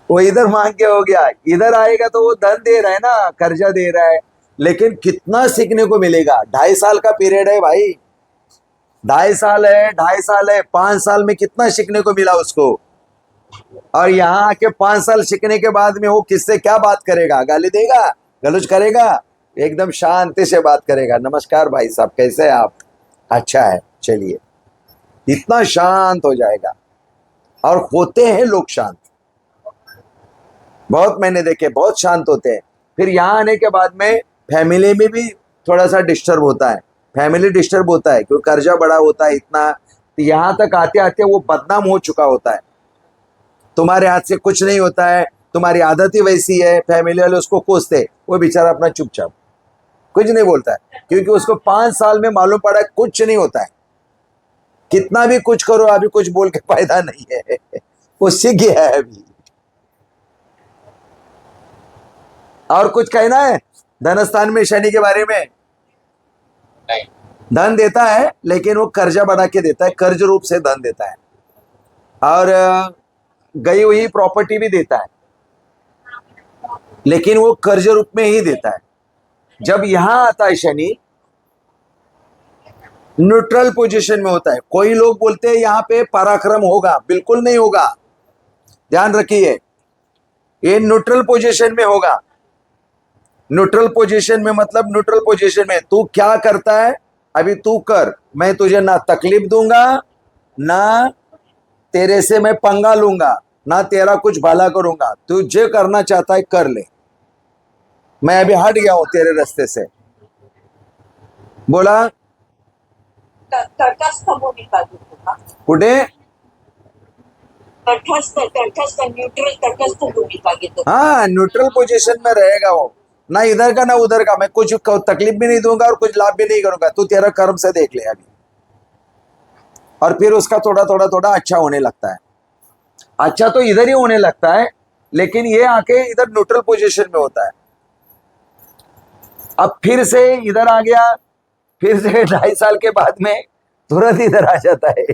वो इधर मांग के हो गया. इधर आएगा तो वो धन दे रहा है ना, कर्जा दे रहा है. लेकिन कितना सीखने को मिलेगा? 2.5 साल का पीरियड है भाई. 2.5 साल है, 2.5 साल है. 5 साल में कितना सीखने को मिला उसको. और यहाँ आके 5 साल सीखने के बाद में वो किससे क्या बात करेगा? गाली देगा, गलौज करेगा? एकदम शांति से बात करेगा. नमस्कार भाई साहब, कैसे हैं आप? अच्छा है, चलिए. इतना शांत हो जाएगा. और होते हैं लोग शांत, बहुत मैंने देखे, बहुत शांत होते हैं. फिर यहाँ आने के बाद में फैमिली में भी थोड़ा सा डिस्टर्ब होता है. फैमिली डिस्टर्ब होता है क्योंकि कर्जा बड़ा होता है इतना. तो यहाँ तक आते आते वो बदनाम हो चुका होता है. तुम्हारे हाथ से कुछ नहीं होता है, तुम्हारी आदत ही वैसी है. फैमिली वाले उसको कोसते, वो बेचारा अपना चुपचाप कुछ नहीं बोलता है, क्योंकि उसको 5 साल में मालूम पड़ा है कुछ नहीं होता है. कितना भी कुछ करो, अभी कुछ बोल के फायदा नहीं है. वो सीख गया है अभी. और कुछ कहना है धनस्थान में शनि के बारे में? नहीं, धन देता है लेकिन वो कर्जा बढ़ा के देता है, कर्ज रूप से धन देता है. और गई हुई प्रॉपर्टी भी देता है, लेकिन वो कर्ज रूप में ही देता है. जब यहां आता है शनि, न्यूट्रल पोजीशन में होता है. कोई लोग बोलते हैं यहां पे पराक्रम होगा, बिल्कुल नहीं होगा. ध्यान रखिए, ये न्यूट्रल पोजीशन में होगा. न्यूट्रल पोजीशन में मतलब न्यूट्रल पोजीशन में तू क्या करता है अभी तू कर, मैं तुझे ना तकलीफ दूंगा, ना तेरे से मैं पंगा लूंगा, ना तेरा कुछ भला करूंगा. तू जो करना चाहता है कर ले, मैं अभी हट गया हूं तेरे रास्ते से. बोला तटस्थ भूमिका घेतो का? कुठे? तटस्थ न्यूट्रल तटस्थ भूमिका घेतो. हाँ, न्यूट्रल पोजीशन में रहेगा वो, ना इधर का ना उधर का. मैं कुछ तकलीफ भी नहीं दूंगा और कुछ लाभ भी नहीं करूंगा. तू तेरा कर्म से देख ले अभी. और फिर उसका थोड़ा थोड़ा थोड़ा अच्छा होने लगता है. अच्छा तो इधर ही होने लगता है, लेकिन ये आके इधर न्यूट्रल पोजीशन में होता है. अब फिर से इधर आ गया, फिर से 2.5 साल के बाद में तुरंत इधर आ जाता है.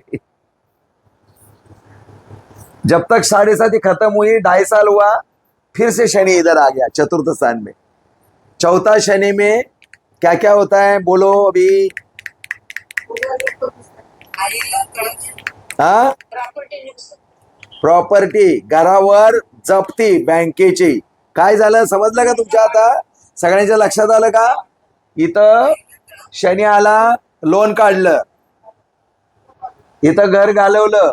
जब तक 7.5 खत्म हुई, 2.5 साल हुआ, फिर से शनि इधर आ गया चतुर्थ स्थान में. चौथा शनि में क्या क्या होता है बोलो अभी. हाँ, प्रॉपर्टी, घरावर जप्ती बँकेची. काय झालं समजलं का तुमच्या? आता सगळ्यांच्या लक्षात आलं का? इथं शनी आला, लोन काढलं, इथं घर घालवलं,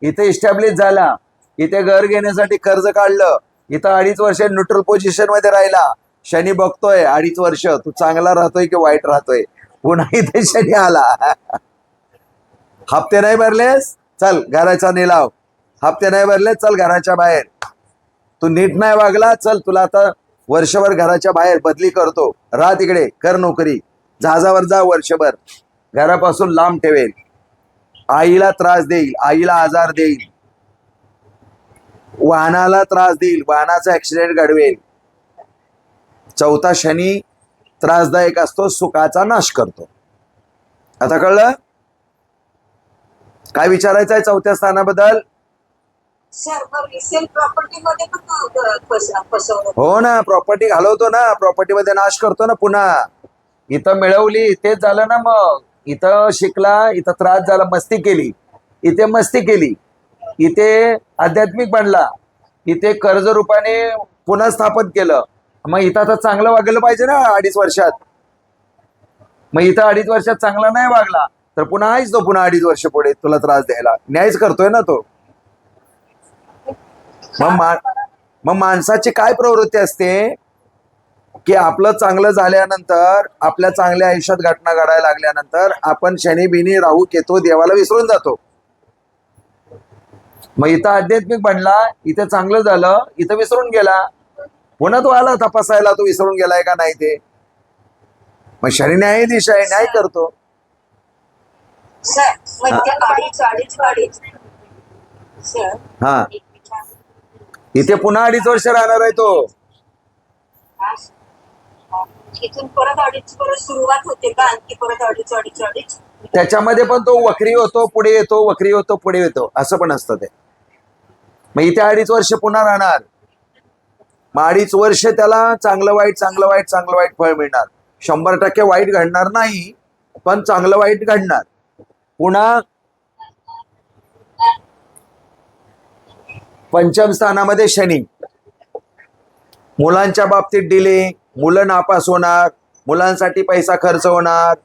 इथे इस्टॅब्लिश झाला, इथे घर घेण्यासाठी कर्ज काढलं, इथं 2.5 वर्ष न्यूट्रल पोझिशन मध्ये राहिला. शनी बघतोय 2.5 वर्ष तू चांगला राहतोय की वाईट राहतोय. पुन्हा इथे शनी आला, हप्ते नाही भरलेस, चल घराचा निलाव. हप्ते नाही भरले, चल घराच्या बाहेर. तू नीट नाही वागला, चल तुला आता वर्षभर घराच्या बाहेर बदली करतो, राह तिकडे, कर नोकरी. जहाजावर जा वर्षभर, घरापासून लांब ठेवेल, आईला त्रास देईल, आईला आजार देईल, वाहनाला त्रास देईल, वाहनाचा ऍक्सिडेंट घडवेल. चौथा शनी त्रासदायक असतो, सुखाचा नाश करतो. आता कळलं काय विचारायचं आहे चौथ्या स्थानाबद्दल? सर मग रिसेल प्रॉपर्टी मध्ये पण फसवणूक. हो ना, प्रॉपर्टी घालवतो ना, प्रॉपर्टी मध्ये नाश करतो ना पुन्हा. इथं मिळवली तेच झालं ना, मग इथं शिकला, इथं त्रास झाला, मस्ती केली, इथे मस्ती केली, इथे आध्यात्मिक बनला, इथे कर्ज रूपाने पुन्हा स्थापन केलं. मग इथं आता चांगलं वागलं पाहिजे ना 2.5 वर्षात. मग इथं 2.5 वर्षात चांगला नाही वागला तर पुन्हा आहेच तो, पुन्हा 2.5 वर्ष पुढे तुला त्रास द्यायला. न्यायच करतोय ना तो. मग माणसाची काय प्रवृत्ती असते की आपलं चांगलं झाल्यानंतर, आपल्या चांगल्या आयुष्यात घटना घडायला लागल्यानंतर आपण शनी बिनी राहू केतू देवाला विसरून जातो. मग इथं आध्यात्मिक बनला, इथं चांगलं झालं, इथं विसरून गेला, पुन्हा तो आला तपासायला तो विसरून गेलाय का नाही ते. मग शनी न्यायाधीश आहे, न्याय करतो. सर म्हणजे अडीच सर हा, इथे पुन्हा 2.5 वर्ष राहणार आहे तो. इथून परत परत सुरुवात होते का आणखी परत अडीच. त्याच्यामध्ये पण तो वक्री होतो, पुढे येतो, वक्री होतो, पुढे येतो, असं पण असतं ते. मग इथे 2.5 वर्ष पुन्हा राहणार. मग 2.5 वर्ष त्याला चांगलं वाईट फळ मिळणार. 100% वाईट घडणार नाही, पण चांगलं वाईट घडणार. पुन्हा पंचम स्थानामध्ये शनी, मुलांच्या बाबतीत डिले, मुलं नापास होणार, मुलांसाठी पैसा खर्च होणार,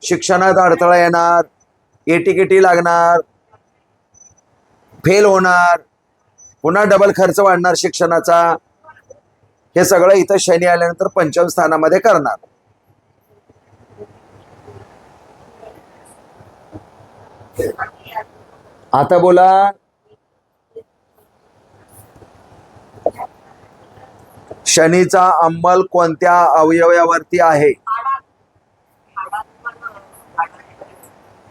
शिक्षणात अडथळा येणार, एटीकेटी लागणार, फेल होणार, पुन्हा डबल खर्च वाढणार शिक्षणाचा. हे सगळं इथं शनी आल्यानंतर पंचम स्थानामध्ये करणार. आता बोला, शनीचा अंमल कोणत्या अवयवावरती आहे?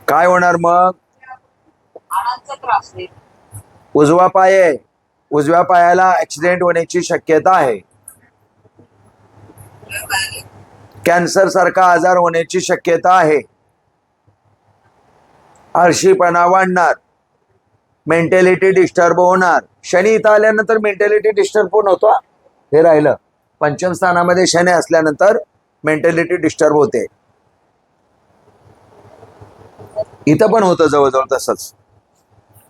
काय होणार मग? हाडांचा त्रास आहे. उजवा पाय आहे, उजव्या पायाला ऍक्सिडेंट होण्याची शक्यता आहे. कॅन्सर सारखा आजार होण्याची शक्यता आहे. आळशीपणा वाढणार, मेंटॅलिटी डिस्टर्ब होणार. शनी इथं आल्यानंतर मेंटॅलिटी डिस्टर्ब पण होतो. हे राहिलं, पंचम स्थानामध्ये शनी असल्यानंतर मेंटॅलिटी डिस्टर्ब होते. इथं पण होतं जवळजवळ तसंच.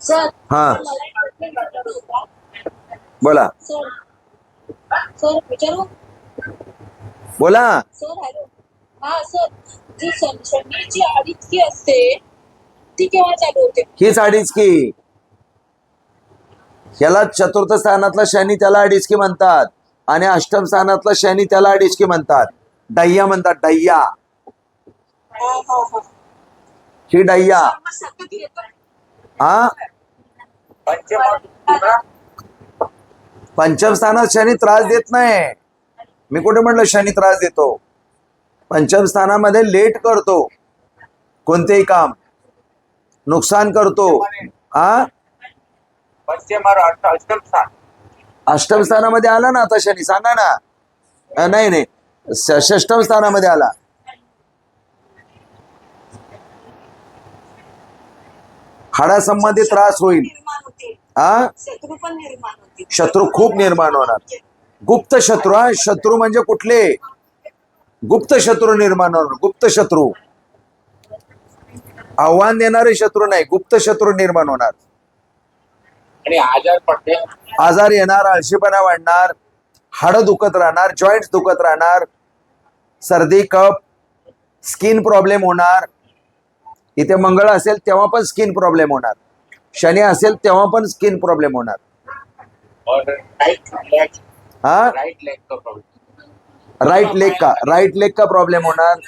सर हा बोला, सर विचारू बोला. Sir hello. हा सर, जी शनीची अडीचकी असते ती केव्हा चालू होते? हीच 2.5 याला चतुर्थ स्थानातला शनी त्याला 2.5 म्हणतात, आणि अष्टम स्थानातला शनी त्याला 2.5 म्हणतात. डय्या म्हणतात, डय्या. ही डय्या. हा, पंचम स्थानात शनी त्रास देत नाही. मी कुठे म्हटलं शनी त्रास देतो? पंचम स्थानामध्ये लेट करतो, कोणतेही काम नुकसान करतो. हा, अष्टम स्थानामध्ये आला ना आता शनी, सांगा ना. नाही, षष्टम स्थानामध्ये आला. हाडासंबंधी त्रास होईल. हा, शत्रू पण निर्माण होते. शत्रू खूप निर्माण होणार. गुप्त शत्रू. हा, शत्रू म्हणजे कुठले? गुप्त शत्रू निर्माण होणार. गुप्त शत्रू, आव्हान देणारे शत्रू नाही, गुप्त शत्रू निर्माण होणार. आणि आजार पडते, आजार येणार, आळशीपणा वाढणार, हाडं दुखत राहणार, जॉईंट दुखत राहणार, सर्दी, कफ, स्किन प्रॉब्लेम होणार. इथे मंगळ असेल तेव्हा पण स्किन प्रॉब्लेम होणार, शनी असेल तेव्हा पण स्किन प्रॉब्लेम होणार. और हा, राइट लेग का प्रॉब्लेम, राईट लेग का प्रॉब्लेम होणार.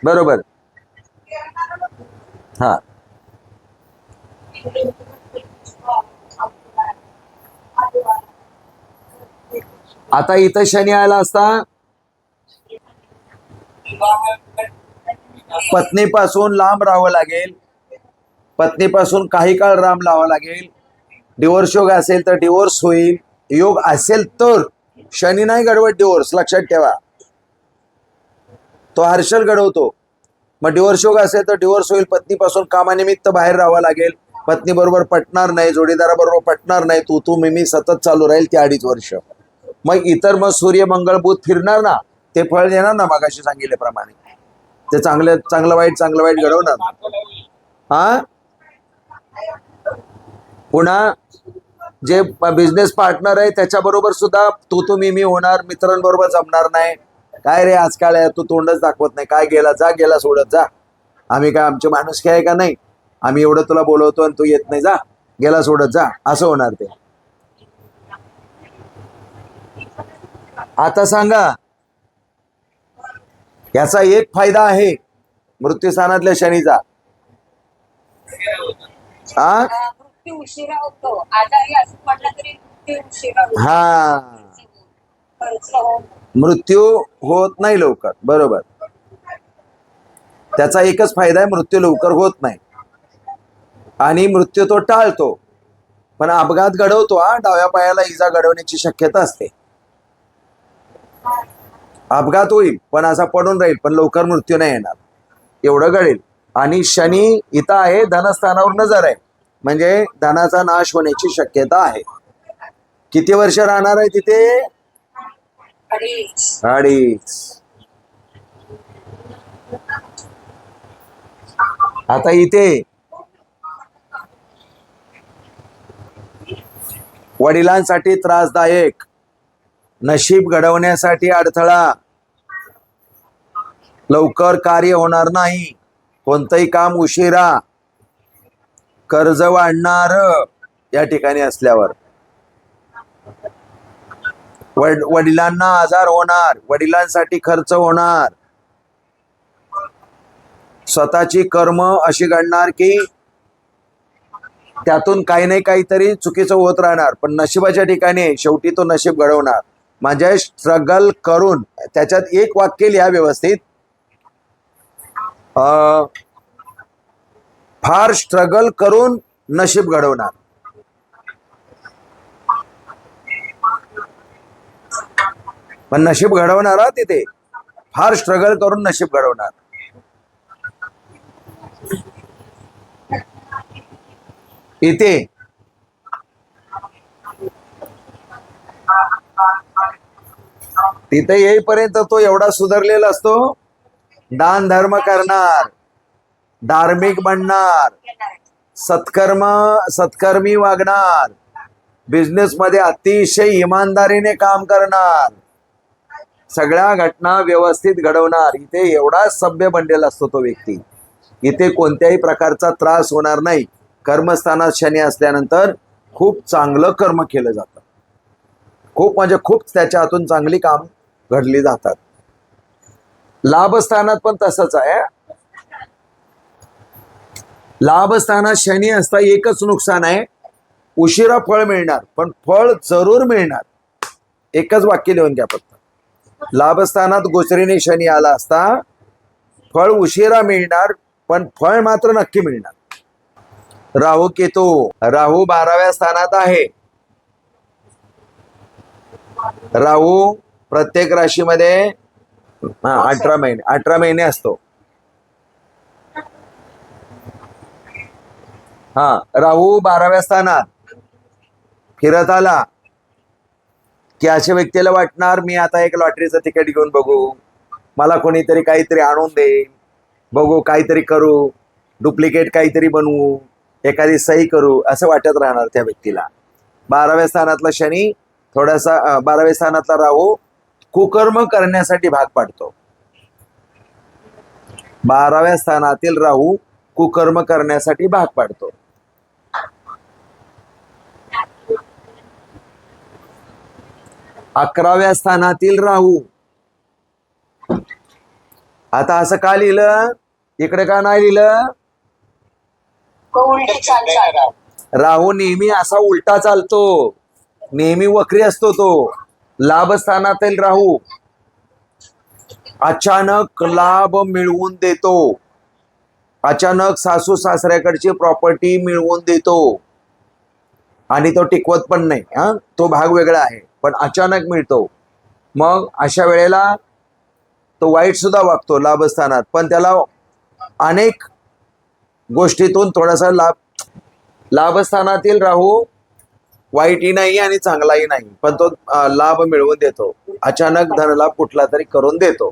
बरोबर. हा, आता इथं शनी आला असता पत्नीपासून लांब राहावं लागेल, पत्नीपासून काही काळ लांब राहावं लागेल. डिवोर्स योग असेल तर डिवोर्स होईल. योग असेल तर शनी नाही घडवत डिवोर्स, लक्षात ठेवा. तो हर्षल घडवतो. मग डिवोर्स योग असेल तर डिवोर्स होईल. पत्नीपासून कामानिमित्त बाहेर राहावं लागेल. पत्नी बरोबर पटणार नाही, जोडीदाराबरोबर पटणार नाही, तू मी सतत चालू राहील ते 2.5 वर्ष. मग इतर मग सूर्य मंगळ बुध फिरणार ना, ते फळ देणार ना मागाशी सांगितल्याप्रमाणे. ते चांगलं वाईट घडवणार. हा, पुन्हा जे बिझनेस पार्टनर आहे त्याच्याबरोबर सुद्धा तू मी होणार, मित्रांबरोबर जमणार नाही. काय रे आजकाल आहे, तू तोंडच दाखवत नाही, काय गेला सोडत जा. आम्ही काय आमचे माणुसकी आहे का नाही, आम्ही एवढं तुला बोलवतो आणि तू येत नाही, जा गेला सोडत जा, असं होणार ते. आता सांगा, याचा एक फायदा आहे मृत्यूस्थानातल्या शनीचा. हा, मृत्यू उशिरा होतो. आजारी असं म्हटलं तरी मृत्यू उशिरा होतो. हा, खर्च होऊन मृत्यू होत नाही लवकर, बरोबर. त्याचा एकच फायदा आहे, मृत्यू लवकर होत नाही आणि मृत्यू तो टाळतो. पण अपघात घडवतो. हा, डाव्या पायाला इजा घडवण्याची शक्यता असते. अपघात होईल पण असा पडून राहील, पण लवकर मृत्यू नाही येणार, एवढं घडेल. आणि शनी इथं आहे, धनस्थानावर नजर आहे, म्हणजे धनाचा नाश होण्याची शक्यता आहे. किती वर्ष राहणार आहे तिथे? 2.5. आता इथे वडिलांसाठी त्रासदायक, नशीब घडवण्यासाठी अडथळा, लवकर कार्य होणार नाही, कोणतंही काम उशिरा, कर्ज वाढणार या ठिकाणी असल्यावर, वडिलांना आजार होणार, वडिलांसाठी खर्च होणार, स्वतःची कर्म अशी घडणार की त्यातून काही नाही काहीतरी चुकीचं होत राहणार. पण नशिबाच्या ठिकाणी शेवटी तो नशीब घडवणार. म्हणजे स्ट्रगल करून, त्याच्यात एक वाक्य लिहा व्यवस्थित, फार स्ट्रगल करून नशीब घडवणार. पण नशीब घडवणार हा, तिथे फार स्ट्रगल करून नशीब घडवणार. इथे तिथे येईपर्यंत तो एवढा सुधारलेला असतो, दान धर्म करणार, धार्मिक बनणार, सत्कर्मी वागणार, बिझनेस मध्ये अतिशय इमानदारीने काम करणार, सगळ्या घटना व्यवस्थित घडवणार. इथे एवढा सभ्य बनलेला असतो तो व्यक्ती. इथे कोणत्याही प्रकारचा त्रास होणार नाही. कर्मस्थानात शनी असल्यानंतर खूप चांगलं कर्म केलं जातं, खूप त्याच्या हातून चांगली काम घडली जातात. लाभस्थानात पण तसंच आहे. लाभस्थानात शनी असता एकच नुकसान आहे, उशिरा फळ मिळणार, पण फळ जरूर मिळणार. एकच वाक्य लिहून घ्या फक्त. लाभस्थानात गोचरीने शनी आला असता फळ उशिरा मिळणार, पण फळ मात्र नक्की मिळणार. राहू केतू, राहू 12व्या स्थानात आहे. राहू प्रत्येक राशीमध्ये 18 महिने असतो. हा, राहू 12व्या स्थानात फिरत आला की अशा व्यक्तीला वाटणार, मी आता एक लॉटरीचं तिकीट घेऊन बघू, मला कोणीतरी काहीतरी आणून दे, बघू काहीतरी करू, डुप्लिकेट काहीतरी बनवू, एखादी सही करू, असं वाटत राहणार त्या व्यक्तीला. 12व्या स्थानातला शनी थोडासा 12व्या स्थानातला राहू कुकर्म करण्यासाठी भाग पाडतो. 12व्या स्थानातील राहू कुकर्म करण्यासाठी भाग पाडतो. अकराव्या स्थानातील राहू, आता असं का लिहिलं, इकडे का नाही लिहिलं? राहू नेहमी असा उलटा चालतो, नेहमी वक्री असतो तो. लाभस्थानातील राहू अचानक लाभ मिळवून देतो, अचानक सासू सासऱ्याकडची प्रॉपर्टी मिळवून देतो आणि तो टिकवत पण नाही. तो भाग वेगळा आहे, पण अचानक मिळतो. मग अशा वेळेला तो वाईट सुद्धा वागतो लाभस्थानात, पण त्याला अनेक गोष्टीतून थोडासा लाभस्थानातील राहू वाईटही नाही आणि चांगलाही नाही, पण तो लाभ मिळवून देतो. अचानक धनलाभ कुठला तरी करून देतो.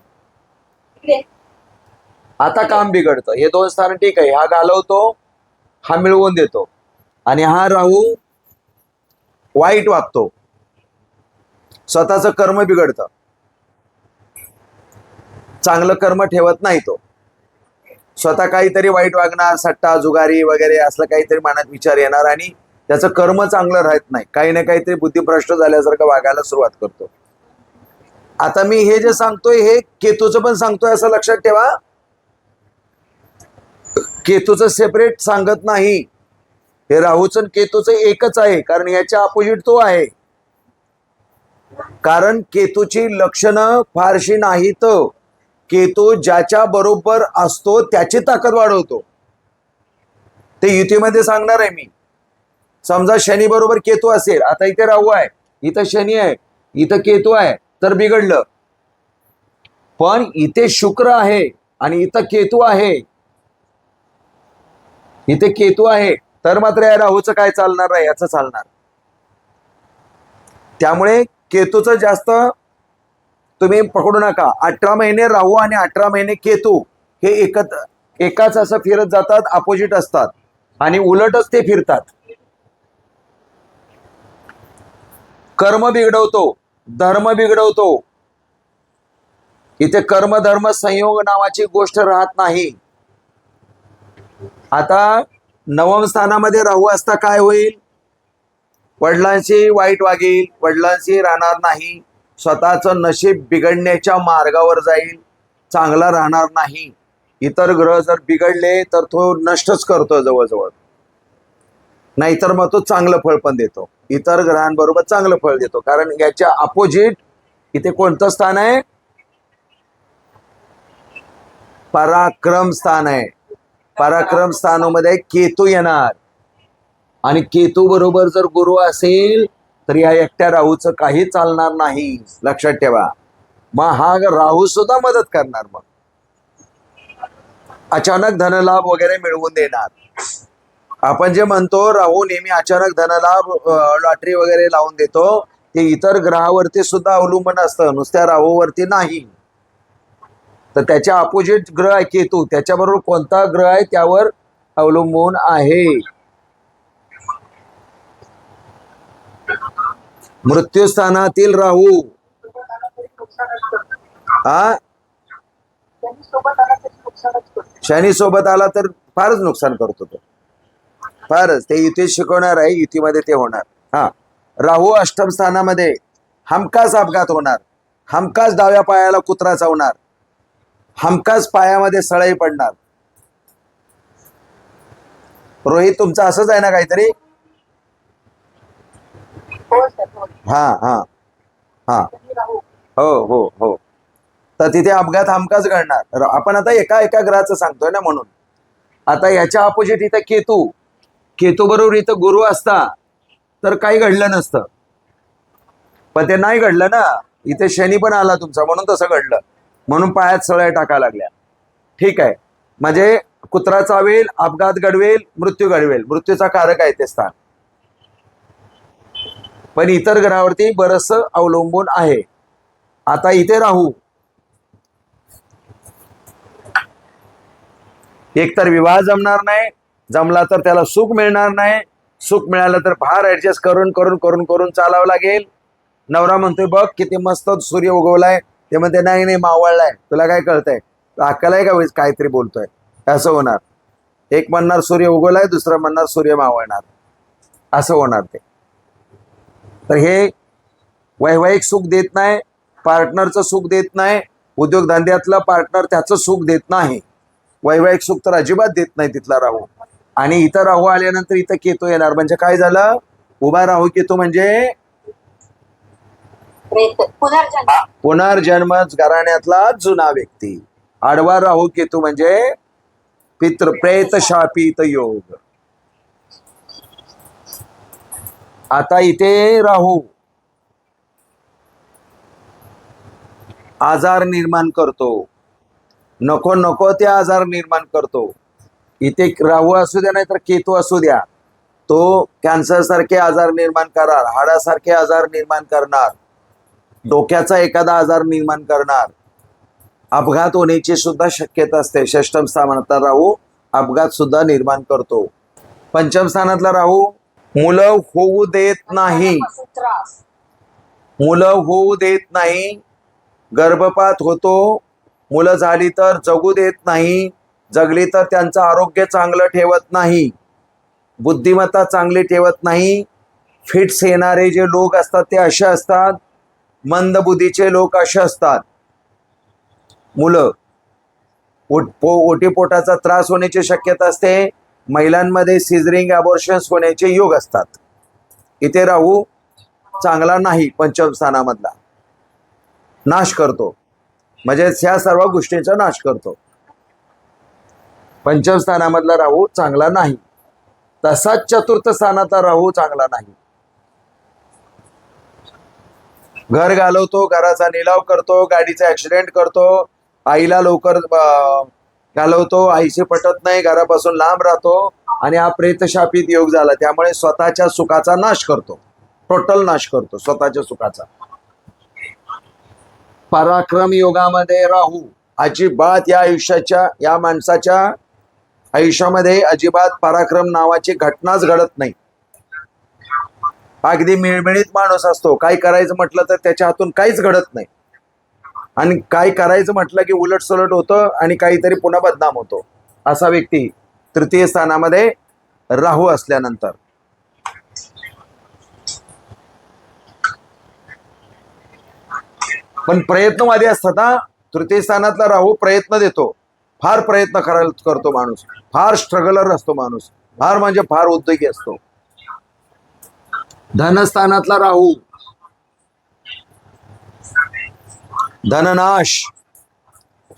आता काम बिघडतं. हे 2 स्थान ठीक आहे, हा घालवतो, हा मिळवून देतो, आणि हा राहू वाईट वागतो, स्वतःचं कर्म बिघडतं, चांगलं कर्म ठेवत नाही. तो स्वतः काहीतरी वाईट वागणार, सट्टा जुगारी वगैरे असलं काहीतरी मनात विचार येणार आणि त्याचं कर्म चांगलं राहत नाही, काही ना काहीतरी बुद्धिभ्रष्ट झाल्यासारखं वागायला सुरुवात करतो. आता मी हे जे सांगतोय हे केतूचं पण सांगतोय असं लक्षात ठेवा. केतूचं सेपरेट सांगत नाही, हे राहूचं केतूचं एकच आहे, कारण याच्या अपोजिट तो आहे. कारण केतूची लक्षणं फारशी नाहीत. केतू ज्याच्या बरोबर असतो त्याची ताकद वाढवतो. ते युतीमध्ये सांगणार आहे मी. समजा शनी बरोबर केतू असेल, आता इथे राहू आहे, इथं शनी आहे, इथं केतू आहे, तर बिघडलं. पण इथे शुक्र आहे आणि इथं केतू आहे, इथे केतू आहे, तर मात्र या राहूचं काय चालणार नाही, याचं चालणार. त्यामुळे केतूचं जास्त तुम्ही पकडू नका. 18 महिने राहू आणि 18 महिने केतू हे एकाच असं फिरत जातात, अपोजिट असतात आणि उलटच ते फिरतात. कर्म बिघडवतो, धर्म बिघडवतो. इथे कर्म धर्म संयोग नावाची गोष्ट राहत नाही. आता 9व्या स्थानामध्ये राहू असता काय होईल? वडिलांशी वाईट वागेल, वडिलांशी राहणार नाही, स्वतःचं नशीब बिघडण्याच्या मार्गावर जाईल, चांगला राहणार नाही. इतर ग्रह जर बिघडले तर तो नष्टच करतो जवळजवळ, नाहीतर मग तो चांगलं फळ पण देतो. इतर ग्रहांबरोबर चांगलं फळ देतो, कारण याच्या अपोजिट इथे कोणतं स्थान आहे? पराक्रम स्थान आहे. पराक्रम स्थानामध्ये केतू येणार आणि केतू बरोबर जर गुरु असेल तर या एकट्या राहूचं काही चालणार नाही, लक्षात ठेवा. मग हा राहू सुद्धा मदत करणार, मग अचानक धनलाभ वगैरे मिळवून देणार. आपण जे म्हणतो राहू नेहमी अचानक धनलाभ लॉटरी वगैरे लावून देतो, ते इतर ग्रहावरती सुद्धा अवलंबून असतं, नुसत्या राहूवरती नाही. तर त्याच्या अपोजिट ग्रह आहे केतू, त्याच्याबरोबर कोणता ग्रह आहे त्यावर अवलंबून आहे. मृत्यूस्थानातील राहू शनी सोबत आला तर फारच नुकसान करतो तो, फारच. ते युतीत शिकवणार आहे, युतीमध्ये ते होणार. राहू अष्टम स्थानामध्ये हमखास अपघात होणार, हमखास डाव्या पायाला कुत्रा चावणार, हमखास पायामध्ये सळई पडणार. रोहित तुमचं असंच आहे ना काहीतरी? हो. तर तिथे अपघात हमखास घडणार. आपण आता एका ग्रहाचं सांगतोय ना, म्हणून आता याच्या अपोजिट इथं केतू बरोबर इथं गुरु असता तर काही घडलं नसतं, पण ते नाही घडलं ना. इथे शनी पण आला तुमचा, म्हणून तसं घडलं, म्हणून पायात सळया टाकायला लागल्या. ठीक आहे, म्हणजे कुत्रा चावेल, अपघात घडवेल, मृत्यू घडवेल, मृत्यूचा कारक आहे ते स्थान. पण इतर ग्रहावरती बरंच अवलंबून आहे. आता इथे राहू, एकतर विवाह जमणार नाही, जमला तर त्याला सुख मिळणार नाही, सुख मिळालं तर फार ऍडजस्ट करून चालावं लागेल. नवरा म्हणतोय बघ किती मस्त सूर्य उगवलाय, ते म्हणते नाही मावळलाय, तुला काय कळतंय, अक्कल आहे का काहीतरी बोलतोय, असं होणार. एक म्हणणार सूर्य उगवलाय, दुसरं म्हणणार सूर्य मावळणार, असं होणार ते. तर हे वैवाहिक सुख देत नाही, पार्टनरचं सुख देत नाही, उद्योगधंद्यातलं पार्टनर त्याचं सुख देत नाही, वैवाहिक सुख तर अजिबात देत नाही तिथला राहू. आणि इथं राहू आल्यानंतर इथं केतू येणार, म्हणजे काय झालं? उभा राहू केतू म्हणजे प्रेत पुनर्जन्म. पुनर्जन्मच घराण्यातला जुना व्यक्ती. आडवा राहू केतू म्हणजे पितृ प्रेत शापित योग. आता इथे राहू आजार निर्माण करतो, नको नको ते आजार निर्माण करतो. इथे राहू असू द्या नाही तर केतू असू द्या, तो कॅन्सर सारखे आजार निर्माण करणार, हाडासारखे आजार निर्माण करणार, डोक्याचा एखादा आजार निर्माण करणार, अपघात होण्याची सुद्धा शक्यता असते. षष्टम स्थानातला राहू अपघात सुद्धा निर्माण करतो. पंचम स्थानातला राहू मुलं होऊ देत नाही, त्रास. मुलं होऊ देत नाही, गर्भपात होतो, मुलं झाली तर जगू देत नाही, जगली तर त्यांचं आरोग्य चांगलं ठेवत नाही, बुद्धिमत्ता चांगली ठेवत नाही. फिट्स येणारे जे लोक असतात ते असे असतात, मंदबुद्धीचे लोक असे असतात. मुलं ओटीपोटाचा त्रास होण्याची शक्यता असते. महिलांमध्ये सिझरिंग अबॉर्शन्स होण्याचे योग असतात. इथे राहू चांगला नाही, पंचम स्थानामधला नाश करतो, म्हणजे ह्या सर्व गोष्टींचा नाश करतो. पंचम स्थानामधला राहू चांगला नाही. तसाच चतुर्थ स्थानातला राहू चांगला नाही. घर घालवतो, घराचा निलाव करतो, गाडीचा ऍक्सिडेंट करतो, आईला लवकर घालवतो, आईशी पटत नाही, घरापासून लांब राहतो आणि हा प्रेतशापित योग झाला. त्यामुळे स्वतःच्या सुखाचा नाश करतो, टोटल नाश करतो स्वतःच्या सुखाचा. पराक्रम योगामध्ये राहू अजिबात या माणसाच्या आयुष्यामध्ये अजिबात पराक्रम नावाची घटनाच घडत नाही. अगदी मिळमिळीत माणूस असतो, काय करायचं म्हटलं तर त्याच्या हातून काहीच घडत नाही, आणि काय करायचं म्हटलं की उलट सुलट होतं आणि काहीतरी पुन्हा बदनाम होतो. असा व्यक्ती तृतीय स्थानामध्ये राहू असल्यानंतर. पण प्रयत्नवादी असतात हा. तृतीय स्थानातला राहू प्रयत्न देतो, फार प्रयत्न करतो माणूस, फार स्ट्रगलर असतो माणूस, फार म्हणजे फार उद्योगी असतो. धनस्थानातला राहू धननाश,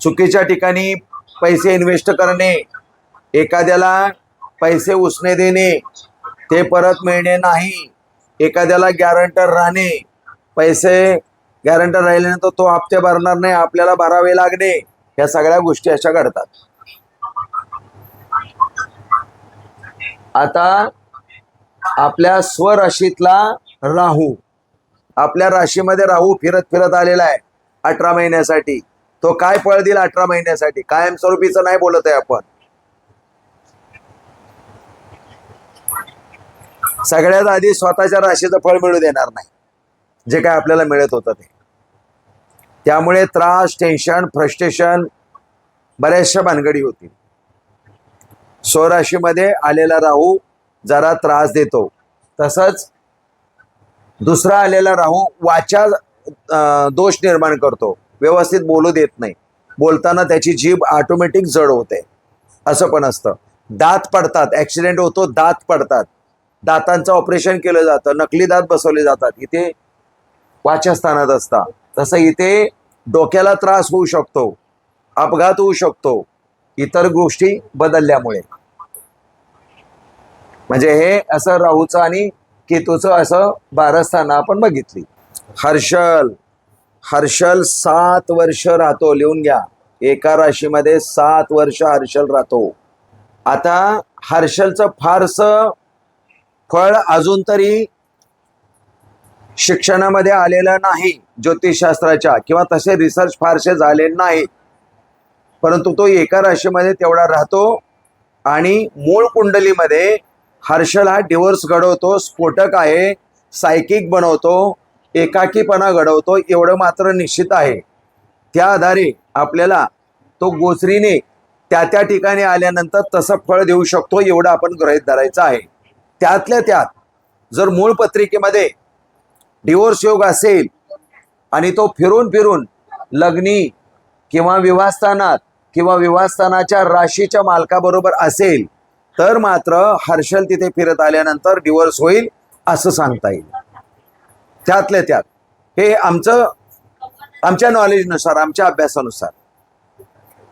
चुकीच्या ठिकाणी पैसे इन्व्हेस्ट करणे, एखाद्याला पैसे उसने देणे, ते परत मिळणे नाही, एखाद्याला गॅरंटर राहणे, पैसे गॅरंटर राहिल्यानंतर तो हप्ते भरणार नाही, आपल्याला भरावे लागणे, या सगळ्या गोष्टी अशा घडतात. आता आपल्या स्वराशीतला राहू, आपल्या राशीमध्ये राहू फिरत फिरत आलेला आहे 18 महिन्यासाठी. तो काय फळ देईल 18 महिन्यासाठी? कायमस्वरूपीचं नाही बोलत आहे आपण. सगळ्यात आधी स्वतःच्या राशीचं फळ मिळू देणार नाही, जे काय आपल्याला मिळत होतं ते. त्यामुळे त्रास, टेन्शन, फ्रस्ट्रेशन, बऱ्याचशा भानगडी होतील. स्वराशीमध्ये आलेला राहू जरा त्रास देतो. तसंच दुसरा आलेला राहू वाचा दोष निर्माण करतो, व्यवस्थित बोलू देत नाही, बोलताना त्याची जीभ ऑटोमॅटिक जड होते, असं पण असतं. दात पडतात, ऍक्सिडेंट होतो, दात पडतात, दातांचं ऑपरेशन केलं जातं, नकली दात बसवले जातात, इथे वाचस्थानात असतात. तसं इथे डोक्याला त्रास होऊ शकतो, अपघात होऊ शकतो, इतर गोष्टी बदलल्यामुळे. म्हणजे हे असं राहूचं आणि केतूचं असं 12 स्थानं आपण बघितली. हर्षल 7 वर्ष राहतो, लिहून घ्या. एका राशीमध्ये 7 वर्ष हर्षल राहतो. आता हर्षलचं फारसं फळ अजून तरी शिक्षणामध्ये आलेलं नाही, ज्योतिषशास्त्राच्या, किंवा तसे रिसर्च फारसे झाले नाहीत, परंतु तो एका राशीमध्ये तेवढा राहतो. आणि मूळ कुंडलीमध्ये हर्षल हा डिवोर्स घडवतो, स्फोटक आहे, सायकिक बनवतो, एकाकीपणा घडवतो, एवढं मात्र निश्चित आहे. त्या आधारे आपल्याला तो गोचरीने त्या ठिकाणी आल्यानंतर तसं फळ देऊ शकतो, एवढं आपण गृहीत धरायचं आहे. त्यातल्या त्यात जर मूळ पत्रिकेमध्ये डिवोर्स योग असेल आणि तो फिरून फिरून लग्नी किंवा विवाहस्थानात किंवा विवाहस्थानाच्या राशीच्या मालकाबरोबर असेल, तर मात्र हर्षल तिथे फिरत आल्यानंतर डिवोर्स होईल असं सांगता येईल. त्यातल्या त्यात हे आमच्या नॉलेजनुसार, आमच्या अभ्यासानुसार,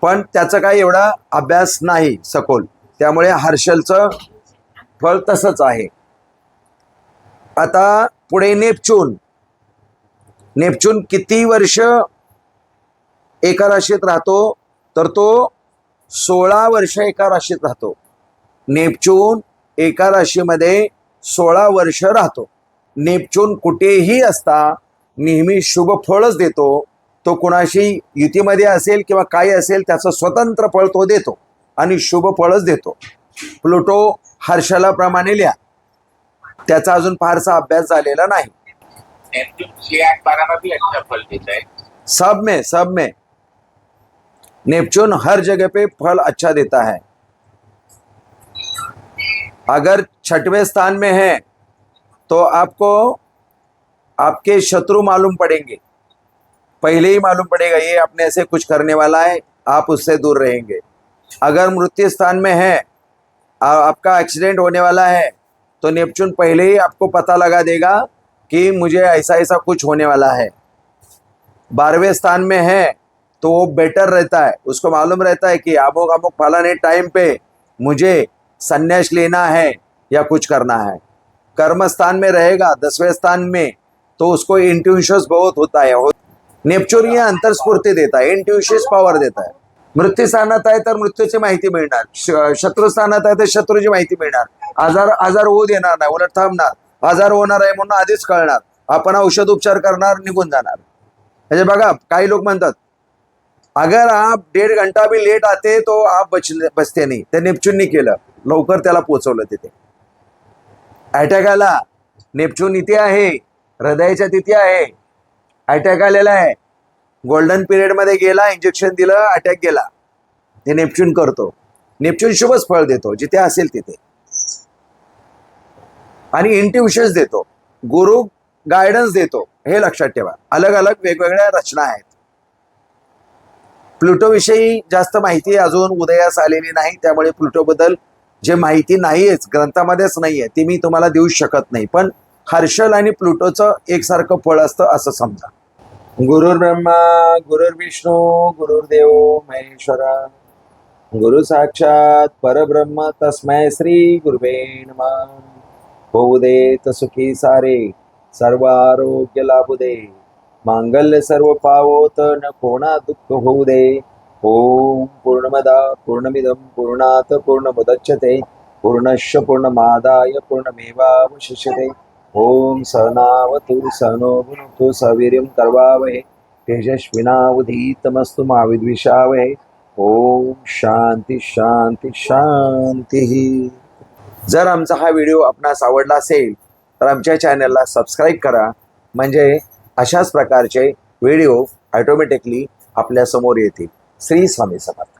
पण त्याचा काही एवढा अभ्यास नाही सखोल, त्यामुळे हर्षलचं फळ तसंच आहे. आता पुढे नेपच्यून. नेपच्यून किती वर्ष एका राशीत राहतो, तर तो 16 वर्ष एका राशीत राहतो. नेपच्यून एका राशीमध्ये 16 वर्ष राहतो. नेपच्यून कुठेही असता नेहमी शुभ फळच देतो. तो कुणाशी युतीमध्ये असेल किंवा काही असेल त्याचं स्वतंत्र फळ तो देतो आणि शुभ फळच देतो. प्लुटो हर्षलाप्रमाणे लिहा, त्याचा अजून फारसा अभ्यास झालेला नाही. नेपच्यून 6-8-12 में भी अच्छा फल देता है. सब में नेपच्यून हर जगह पे फल अच्छा देता है. अगर 6वें स्थान में है तो आपको आपके शत्रु मालूम पड़ेंगे, पहले ही मालूम पड़ेगा ये अपने से कुछ करने वाला है, आप उससे दूर रहेंगे. अगर मृत्यु स्थान में है, आपका एक्सीडेंट होने वाला है, तो नेपच्यून पहले ही आपको पता लगा देगा कि मुझे ऐसा ऐसा कुछ होने वाला है. 12वें स्थान में है तो वो बेटर रहता है, उसको मालूम रहता है कि अमुक अमुक फलाने टाइम पे मुझे संन्यास लेना है या कुछ करना है. कर्म स्थान में रहेगा 10वें स्थान में, तो उसको इंट्यूशंस बहुत होता है. नेपच्यून ये अंतर्स्फूर्ती देता है, इंट्यूशस पॉवर देता है. मृत्यू स्थानात आहे तर मृत्यूची माहिती मिळणार, शत्रू स्थानात आहे तर शत्रूची माहिती मिळणार. आजार होऊ देणार नाही, उलट थांबणार. आजार होणार आहे म्हणून आधीच कळणार, आपण औषध उपचार करणार, निघून जाणार. म्हणजे बघा काही लोक म्हणतात अगर आप 1.5 घंटा भी लेट आते तो आप बचते नाही. ते नेपच्यूननी केलं, लवकर त्याला पोहोचवलं तिथे. अटॅक आला, नेपच्यून इथे आहे, हृदयाच्या तिथे आहे, अटॅक आलेला आहे, गोल्डन पिरियड मध्ये गेला, इंजेक्शन दिलं, अटॅक गेला. ते नेपच्यून करतो. नेपच्यून शुभच फळ देतो जिथे असेल तिथे, आणि इंट्युशन्स देतो, गुरु गायडन्स देतो. हे लक्षात ठेवा. अलग अलग वेगवेगळ्या रचना आहेत. प्लुटो विषयी जास्त माहिती अजून उदयास आलेली नाही, त्यामुळे प्लुटो बद्दल जे माहिती नाहीयेच, ग्रंथामध्येच नाहीये, ती मी तुम्हाला देऊ शकत नाही. पण हर्षल आणि प्लुटोचं एकसारखं फळ असतं असं समजा. गुरुर् ब्रह्मा गुरुर्विष्णू गुरुर्देव महेश्वरा, गुरु साक्षात परब्रह्म तस्मै श्री गुरुवे नमः. होऊ देत सुखी सारे, सर्व आरोग्य लाभू दे, मांगल्य सर्व पावोत, न कोणा दुःख होऊ दे. ओम पूर्णमदा पूर्णमिदं पूर्णात पूर्णमुदच्यते, पूर्णस्य पूर्णमादाय पूर्णमेवावशिष्यते. ओम सहनावतु सहनो भुनक्तु सवीर्यं करवावहे, तेजस्विनावधीतमस्तु मा विद्विषावहे. ओम शांती शांती शांती. जर आमचा हा व्हिडिओ आपणास आवडला असेल तर आमच्या चॅनलला सबस्क्राईब करा, म्हणजे अशाच प्रकारचे व्हिडिओ ऑटोमॅटिकली आपल्या समोर येतील. श्री स्वामी समर्थ.